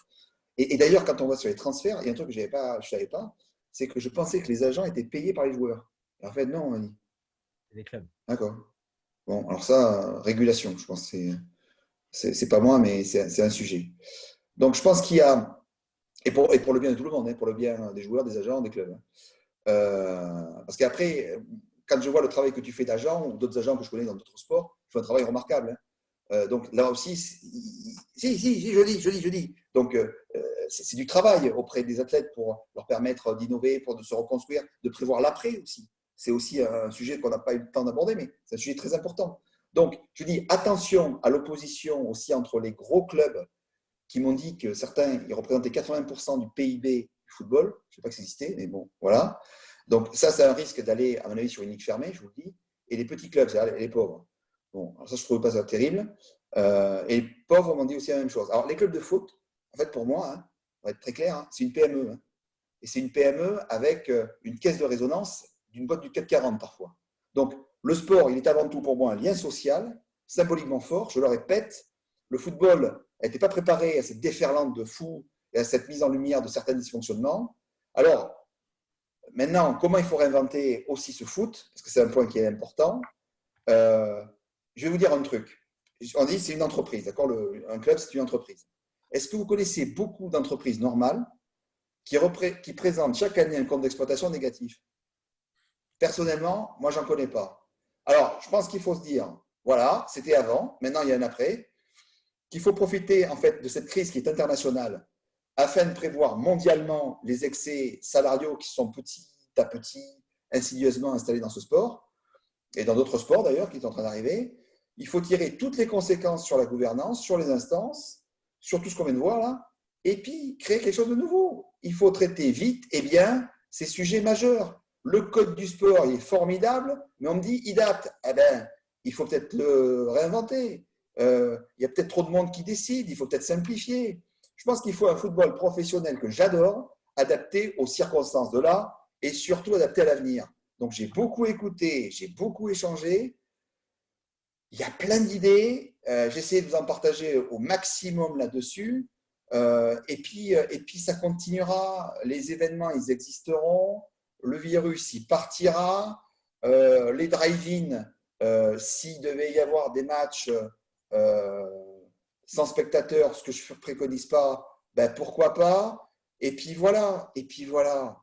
Et d'ailleurs, quand on voit sur les transferts, il y a un truc que je ne savais pas, c'est que je pensais que les agents étaient payés par les joueurs. Et en fait, non, on a dit.
Les clubs.
D'accord. Bon, alors ça, régulation, je pense que c'est pas moi, mais c'est un sujet. Donc, je pense qu'il y a, et pour le bien de tout le monde, hein, pour le bien des joueurs, des agents, des clubs. Hein. Parce qu'après, quand je vois le travail que tu fais d'agent ou d'autres agents que je connais dans d'autres sports, tu fais un travail remarquable. Hein. Donc là aussi, je dis. Donc c'est du travail auprès des athlètes pour leur permettre d'innover, pour de se reconstruire, de prévoir l'après aussi. C'est aussi un sujet qu'on n'a pas eu le temps d'aborder, mais c'est un sujet très important. Donc je dis attention à l'opposition aussi entre les gros clubs qui m'ont dit que certains, ils représentaient 80% du PIB du football. Je ne sais pas que ça existait, mais bon, voilà. Donc ça, c'est un risque d'aller, à mon avis, sur une ligue fermée, je vous le dis. Et les petits clubs, c'est-à-dire les pauvres. Bon, alors ça, je ne trouve pas ça terrible. Et les pauvres m'ont dit aussi la même chose. Alors, les clubs de foot, en fait, pour moi, hein, on va être très clair, hein, c'est une PME. Hein. Et c'est une PME avec une caisse de résonance d'une boîte du CAC 40 parfois. Donc, le sport, il est avant tout pour moi un lien social, symboliquement fort. Je le répète, le football n'était pas préparé à cette déferlante de fous et à cette mise en lumière de certains dysfonctionnements. Alors, maintenant, comment il faut réinventer aussi ce foot, parce que c'est un point qui est important. Je vais vous dire un truc. On dit c'est une entreprise, d'accord? Un club, c'est une entreprise. Est-ce que vous connaissez beaucoup d'entreprises normales qui présentent chaque année un compte d'exploitation négatif? Personnellement, moi, j'en connais pas. Alors, je pense qu'il faut se dire, voilà, c'était avant, maintenant il y a un après, qu'il faut profiter en fait de cette crise qui est internationale afin de prévoir mondialement les excès salariaux qui sont petit à petit, insidieusement installés dans ce sport et dans d'autres sports d'ailleurs qui sont en train d'arriver. Il faut tirer toutes les conséquences sur la gouvernance, sur les instances, sur tout ce qu'on vient de voir là, et puis créer quelque chose de nouveau. Il faut traiter vite et bien ces sujets majeurs. Le code du sport, il est formidable, mais on me dit, il date. Eh bien, il faut peut-être le réinventer. Il y a peut-être trop de monde qui décide, il faut peut-être simplifier. Je pense qu'il faut un football professionnel que j'adore, adapté aux circonstances de là, et surtout adapté à l'avenir. Donc j'ai beaucoup écouté, j'ai beaucoup échangé. Il y a plein d'idées. J'essaie de vous en partager au maximum là-dessus. Et puis, ça continuera. Les événements, ils existeront. Le virus, il partira. Les drive-in, s'il devait y avoir des matchs sans spectateurs, ce que je ne préconise pas, ben pourquoi pas. Et puis voilà. Et puis voilà.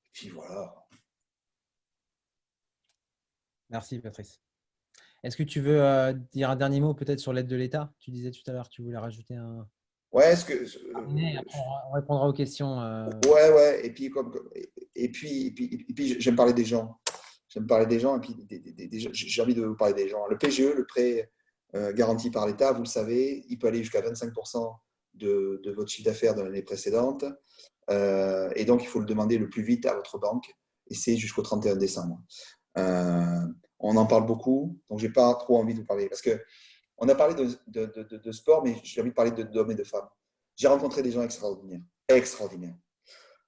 Et puis voilà.
Merci, Patrice. Est-ce que tu veux dire un dernier mot peut-être sur l'aide de l'État? Tu disais tout à l'heure que tu voulais rajouter un.
Ouais,
Et après, on répondra aux questions.
ouais. Et puis j'aime parler des gens. J'aime parler des gens et puis j'ai envie de vous parler des gens. Le PGE, le prêt garanti par l'État, vous le savez, il peut aller jusqu'à 25% de votre chiffre d'affaires de l'année précédente. Et donc, il faut le demander le plus vite à votre banque. et c'est jusqu'au 31 décembre. On en parle beaucoup, donc je n'ai pas trop envie de vous parler parce qu'on a parlé de sport, mais j'ai envie de parler d'hommes et de femmes. J'ai rencontré des gens extraordinaires, extraordinaires.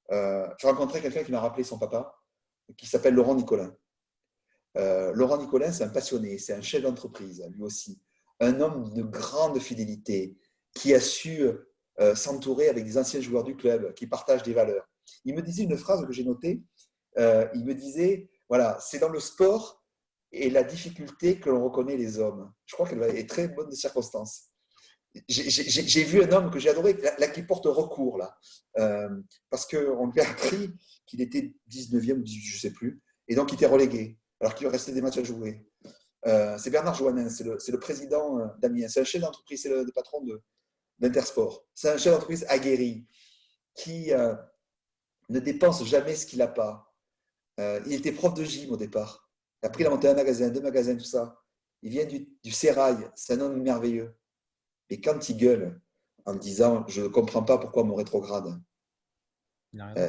J'ai rencontré quelqu'un qui m'a rappelé son papa, qui s'appelle Laurent Nicolin. Laurent Nicolin, c'est un passionné, c'est un chef d'entreprise, lui aussi. Un homme de grande fidélité, qui a su s'entourer avec des anciens joueurs du club, qui partagent des valeurs. Il me disait une phrase que j'ai notée, il me disait, voilà, c'est dans le sport et la difficulté que l'on reconnaît les hommes. Je crois qu'elle est très bonne de circonstance. J'ai vu un homme que j'ai adoré, là, qui porte recours, là, parce qu'on lui a appris qu'il était 19e ou 18, je ne sais plus, et donc il était relégué, alors qu'il restait des matchs à jouer. C'est Bernard Joannin, c'est le président d'Amiens, c'est un chef d'entreprise, c'est le patron d'Intersport. C'est un chef d'entreprise aguerri qui ne dépense jamais ce qu'il n'a pas. Il était prof de gym au départ. Après, il a monté un magasin, 2 magasins, tout ça. Il vient du Sérail, c'est un homme merveilleux. Et quand il gueule en disant « je ne comprends pas pourquoi mon rétrograde »,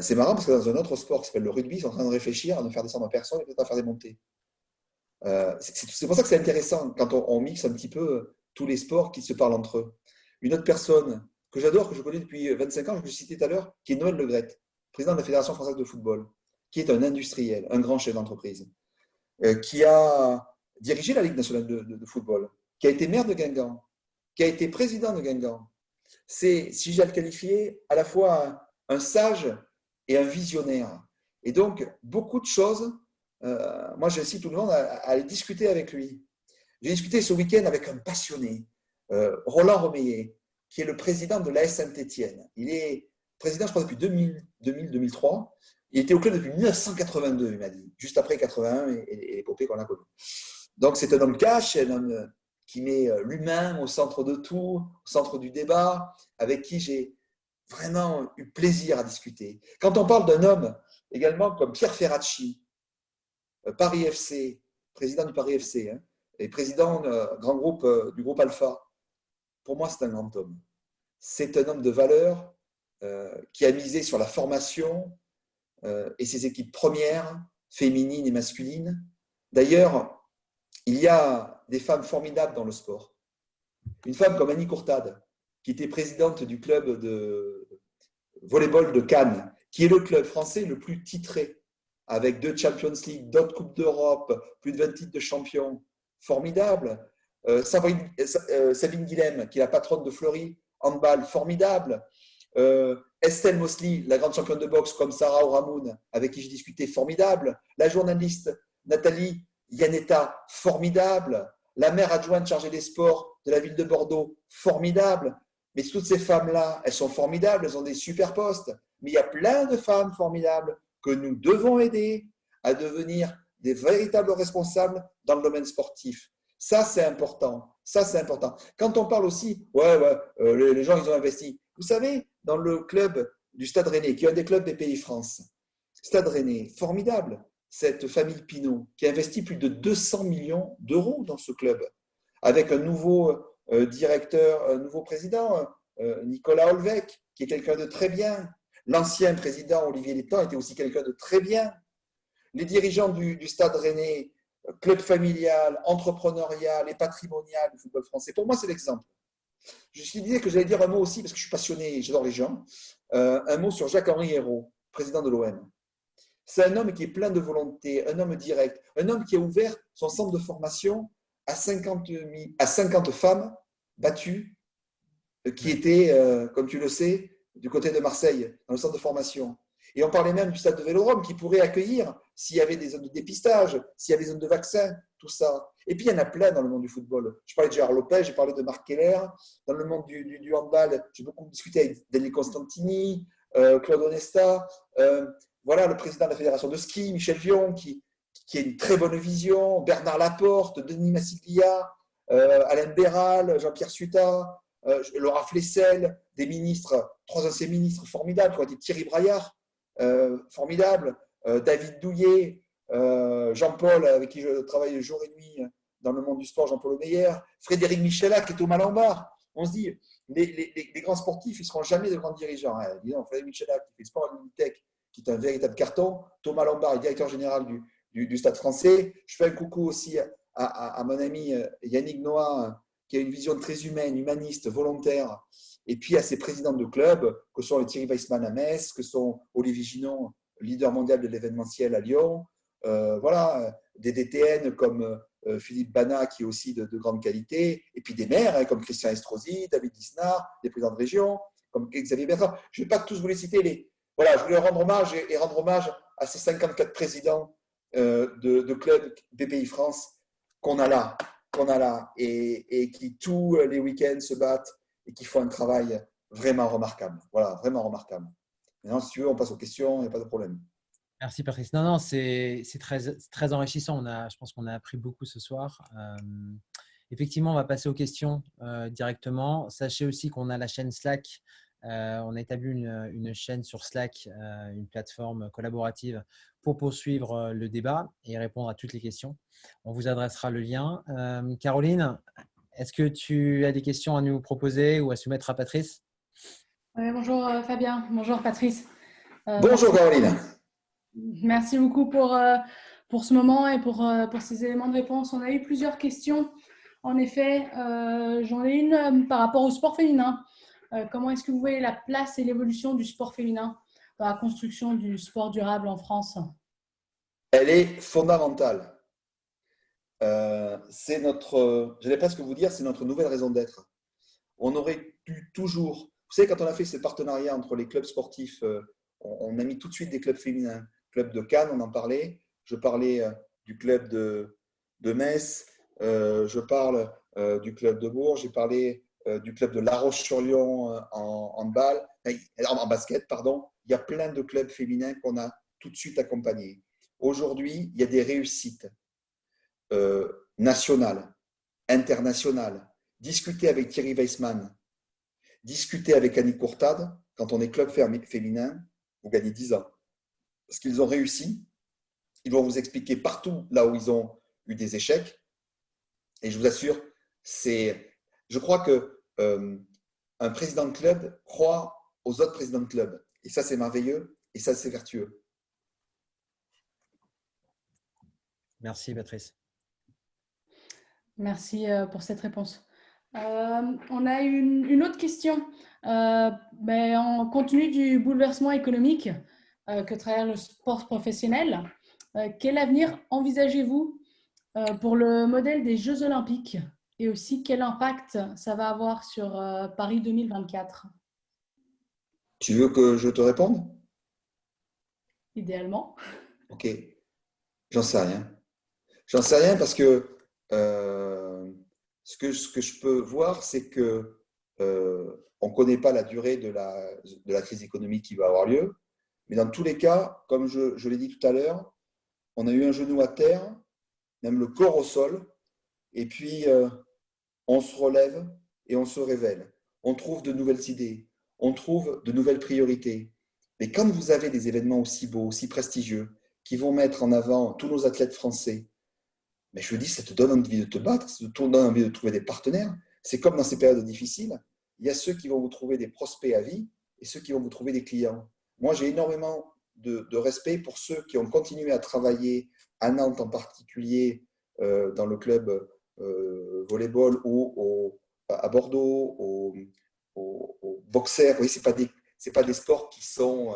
c'est marrant parce que dans un autre sport qui s'appelle le rugby, ils sont en train de réfléchir à ne faire descendre personne et peut-être à faire des montées. C'est pour ça que c'est intéressant quand on mixe un petit peu tous les sports qui se parlent entre eux. Une autre personne que j'adore, que je connais depuis 25 ans, que je citais tout à l'heure, qui est Noël Le Graët, président de la Fédération française de football, qui est un industriel, un grand chef d'entreprise, qui a dirigé la Ligue nationale de football, qui a été maire de Guingamp, qui a été président de Guingamp. C'est, si j'ai à le qualifier, à la fois un sage et un visionnaire. Et donc, beaucoup de choses, moi j'incite tout le monde à aller discuter avec lui. J'ai discuté ce week-end avec un passionné, Roland Romeillet, qui est le président de l'AS Saint-Étienne. Il est président, je crois, depuis 2000-2003. Il était au club depuis 1982, il m'a dit, juste après 81 et l'épopée qu'on a connue. Donc c'est un homme cash, un homme qui met l'humain au centre de tout, au centre du débat, avec qui j'ai vraiment eu plaisir à discuter. Quand on parle d'un homme également comme Pierre Ferracci, Paris FC, président du Paris FC, hein, et président grand groupe, du groupe Alpha, pour moi c'est un grand homme. C'est un homme de valeur qui a misé sur la formation et ses équipes premières, féminines et masculines. D'ailleurs, il y a des femmes formidables dans le sport. Une femme comme Annie Courtade, qui était présidente du club de volleyball de Cannes, qui est le club français le plus titré, avec 2 Champions League, d'autres Coupes d'Europe, plus de 20 titres de champion. Formidable. Sabine Guilhem, qui est la patronne de Fleury, handball, formidable. Estelle Mosley, la grande championne de boxe, comme Sarah Oramoun, avec qui j'ai discuté, formidable. La journaliste Nathalie Yanetta, formidable. La maire adjointe chargée des sports de la ville de Bordeaux, formidable. Mais toutes ces femmes-là, elles sont formidables, elles ont des super postes. Mais il y a plein de femmes formidables que nous devons aider à devenir des véritables responsables dans le domaine sportif. Ça, c'est important. Ça, c'est important. Quand on parle aussi, les gens, ils ont investi. Vous savez, dans le club du Stade Rennais, qui est un des clubs des Pays France, Stade Rennais, formidable. Cette famille Pinault, qui a investi plus de 200 millions d'euros dans ce club, avec un nouveau directeur, un nouveau président, Nicolas Olvec, qui est quelqu'un de très bien. L'ancien président Olivier Létang était aussi quelqu'un de très bien. Les dirigeants du Stade Rennais, club familial, entrepreneurial et patrimonial du football français, pour moi, c'est l'exemple. Je me suis dit que j'allais dire un mot aussi, parce que je suis passionné et j'adore les gens, un mot sur Jacques-Henri Hérault, président de l'OM. C'est un homme qui est plein de volonté, un homme direct, un homme qui a ouvert son centre de formation à 50 femmes battues qui étaient, comme tu le sais, du côté de Marseille, dans le centre de formation. Et on parlait même du stade de Vélodrome qui pourrait accueillir, s'il y avait des zones de dépistage, s'il y avait des zones de vaccins, tout ça. Et puis il y en a plein dans le monde du football. Je parlais de Gérard Lopez, j'ai parlé de Marc Keller. Dans le monde du handball, j'ai beaucoup discuté avec Denis Constantini, Claude Onesta. Voilà, le président de la fédération de ski, Michel Vion, qui a une très bonne vision, Bernard Laporte, Denis Massiglia, Alain Béral, Jean-Pierre Suta, Laura Flessel, des ministres, 3 anciens ministres formidables, qui ont été Thierry Braillard, formidable, David Douillet, Jean-Paul, avec qui je travaille jour et nuit dans le monde du sport, Jean-Paul Meyer, Frédéric Michelac, qui est au Malambard. On se dit, les grands sportifs, ils ne seront jamais de grands dirigeants. Disons, Frédéric Michelac, qui fait sport à l'Unitech, qui est un véritable carton. Thomas Lombard est directeur général du Stade français. Je fais un coucou aussi à mon ami Yannick Noah, qui a une vision très humaine, humaniste, volontaire, et puis à ses présidents de clubs, que sont les Thierry Weissman à Metz, que sont Olivier Ginon, leader mondial de l'événementiel à Lyon, voilà, des DTN comme Philippe Bana, qui est aussi de grande qualité, et puis des maires comme Christian Estrosi, David Lisnard, des présidents de région, comme Xavier Bertrand. Je ne vais pas tous vous les citer. Voilà, je voulais rendre hommage et rendre hommage à ces 54 présidents de clubs BPI France qu'on a là, et qui tous les week-ends se battent et qui font un travail vraiment remarquable. Voilà, vraiment remarquable. Maintenant, si tu veux, on passe aux questions, il n'y a pas de problème.
Merci Patrice. Non, non, c'est très enrichissant. Je pense qu'on a appris beaucoup ce soir. Effectivement, on va passer aux questions directement. Sachez aussi qu'on a la chaîne Slack. On a établi une chaîne sur Slack, une plateforme collaborative pour poursuivre le débat et répondre à toutes les questions. On vous adressera le lien. Caroline, est-ce que tu as des questions à nous proposer ou à soumettre à Patrice?
Bonjour Fabien, bonjour Patrice.
Bonjour Caroline.
Merci beaucoup pour ce moment et pour ces éléments de réponse. On a eu plusieurs questions. En effet, j'en ai une par rapport au sport féminin. Comment est-ce que vous voyez la place et l'évolution du sport féminin dans la construction du sport durable en France?
Elle est fondamentale. C'est notre, j'allais presque vous dire, c'est notre nouvelle raison d'être. On aurait dû toujours, vous savez, quand on a fait ce partenariat entre les clubs sportifs, on a mis tout de suite des clubs féminins. Club de Cannes, on en parlait. Je parlais du club de Metz. Je parle du club de Bourges. J'ai parlé du club de La Roche-sur-Yon en basket, pardon. Il y a plein de clubs féminins qu'on a tout de suite accompagnés. Aujourd'hui, il y a des réussites nationales, internationales. Discuter avec Thierry Weissman, discuter avec Annie Courtade, quand on est club féminin, vous gagnez 10 ans. Parce qu'ils ont réussi, ils vont vous expliquer partout là où ils ont eu des échecs. Et je vous assure, je crois que un président de club croit aux autres présidents de club. Et ça, c'est merveilleux et ça, c'est vertueux.
Merci, Patrice.
Merci pour cette réponse. On a une autre question. En contenu du bouleversement économique que traverse le sport professionnel, quel avenir envisagez-vous pour le modèle des Jeux Olympiques et aussi quel impact ça va avoir sur Paris 2024?
Tu veux que je te réponde?
Idéalement.
Ok, j'en sais rien. J'en sais rien parce que ce que je peux voir, c'est que on ne connaît pas la durée de la crise économique qui va avoir lieu. Mais dans tous les cas, comme je l'ai dit tout à l'heure, on a eu un genou à terre, même le corps au sol, et puis on se relève et on se révèle. On trouve de nouvelles idées, on trouve de nouvelles priorités. Mais quand vous avez des événements aussi beaux, aussi prestigieux, qui vont mettre en avant tous nos athlètes français, mais je vous dis, ça te donne envie de te battre, ça te donne envie de trouver des partenaires. C'est comme dans ces périodes difficiles, il y a ceux qui vont vous trouver des prospects à vie et ceux qui vont vous trouver des clients. Moi, j'ai énormément de respect pour ceux qui ont continué à travailler à Nantes en particulier, dans le club volleyball ou à Bordeaux, au boxer. Oui, ce n'est pas des sports qui sont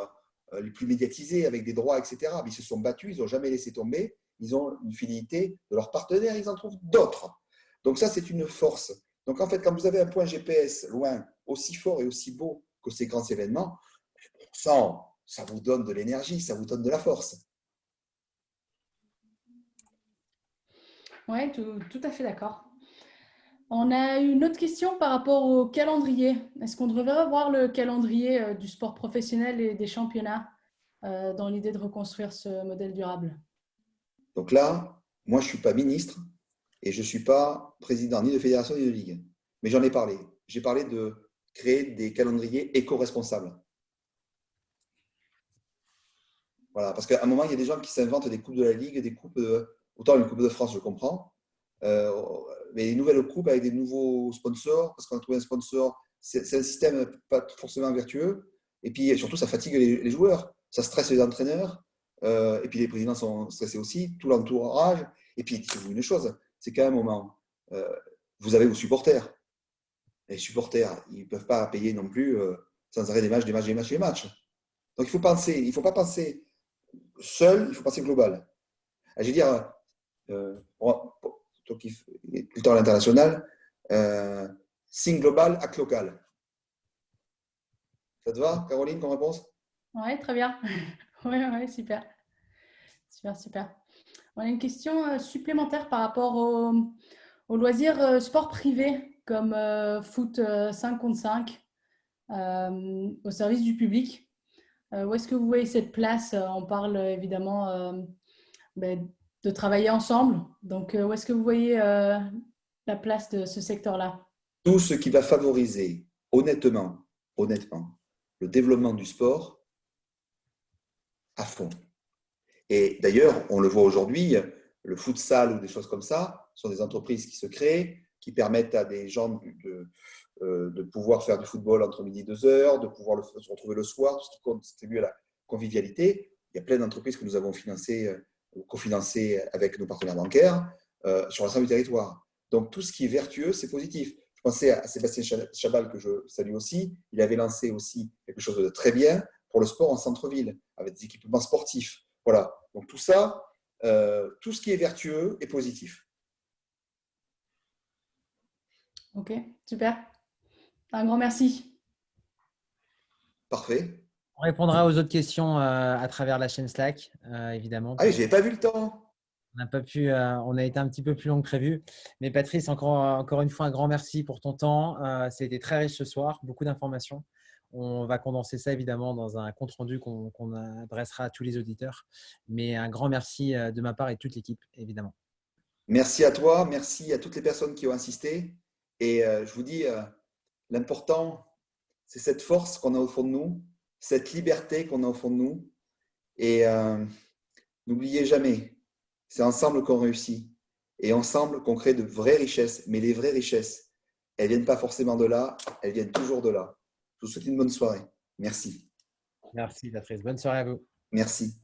les plus médiatisés avec des droits, etc. Mais ils se sont battus, ils n'ont jamais laissé tomber. Ils ont une fidélité de leurs partenaires, ils en trouvent d'autres. Donc ça, c'est une force. Donc en fait, quand vous avez un point GPS loin, aussi fort et aussi beau que ces grands événements, ça vous donne de l'énergie, ça vous donne de la force.
Oui, tout à fait d'accord. On a une autre question par rapport au calendrier. Est-ce qu'on devrait revoir le calendrier du sport professionnel et des championnats dans l'idée de reconstruire ce modèle durable?
Donc là, moi, je ne suis pas ministre et je ne suis pas président ni de fédération ni de ligue. Mais j'en ai parlé. J'ai parlé de créer des calendriers éco-responsables. Voilà, parce qu'à un moment, il y a des gens qui s'inventent des coupes de la Ligue, des coupes autant une Coupe de France, je comprends, mais des nouvelles coupes avec des nouveaux sponsors, parce qu'on a trouvé un sponsor, c'est un système pas forcément vertueux, et puis surtout, ça fatigue les joueurs. Ça stresse les entraîneurs, et puis les présidents sont stressés aussi, tout l'entourage. Et puis, dites-vous une chose, c'est qu'à un moment, vous avez vos supporters. Les supporters, ils ne peuvent pas payer non plus sans arrêt des matchs, des matchs, des matchs, des matchs. Donc, il ne faut pas penser seul, il faut penser global. Je veux dire, toi qui es tout le temps à l'international, think global, act local. Ça te va, Caroline, comme réponse?
Oui, très bien. Oui, super. Super, super. On a une question supplémentaire par rapport aux loisirs sport privés comme foot 5 contre 5 au service du public. Où est-ce que vous voyez cette place? On parle évidemment de travailler ensemble. Donc, où est-ce que vous voyez la place de ce secteur-là?
Tout ce qui va favoriser honnêtement, le développement du sport à fond. Et d'ailleurs, on le voit aujourd'hui, le futsal ou des choses comme ça sont des entreprises qui se créent, qui permettent à des gens de pouvoir faire du football entre midi et 2 heures, de pouvoir se retrouver le soir, tout ce qui contribue à la convivialité. Il y a plein d'entreprises que nous avons financées ou cofinancées avec nos partenaires bancaires sur l'ensemble du territoire. Donc, tout ce qui est vertueux, c'est positif. Je pensais à Sébastien Chabal, que je salue aussi. Il avait lancé aussi quelque chose de très bien pour le sport en centre-ville, avec des équipements sportifs. Voilà. Donc, tout ça, tout ce qui est vertueux est positif.
Ok, super. Un grand merci.
Parfait.
On répondra aux autres questions à travers la chaîne Slack, évidemment.
Ah oui, je n'avais pas vu le temps.
On n'a pas pu, on a été un petit peu plus long que prévu. Mais Patrice, encore une fois, un grand merci pour ton temps. C'était très riche ce soir, beaucoup d'informations. On va condenser ça évidemment dans un compte-rendu qu'on adressera à tous les auditeurs. Mais un grand merci de ma part et de toute l'équipe, évidemment.
Merci à toi, merci à toutes les personnes qui ont assisté. Et je vous dis, l'important, c'est cette force qu'on a au fond de nous, cette liberté qu'on a au fond de nous. Et n'oubliez jamais, c'est ensemble qu'on réussit. Et ensemble qu'on crée de vraies richesses. Mais les vraies richesses, elles ne viennent pas forcément de là, elles viennent toujours de là. Je vous souhaite une bonne soirée. Merci.
Merci Patrice. Bonne soirée à vous.
Merci.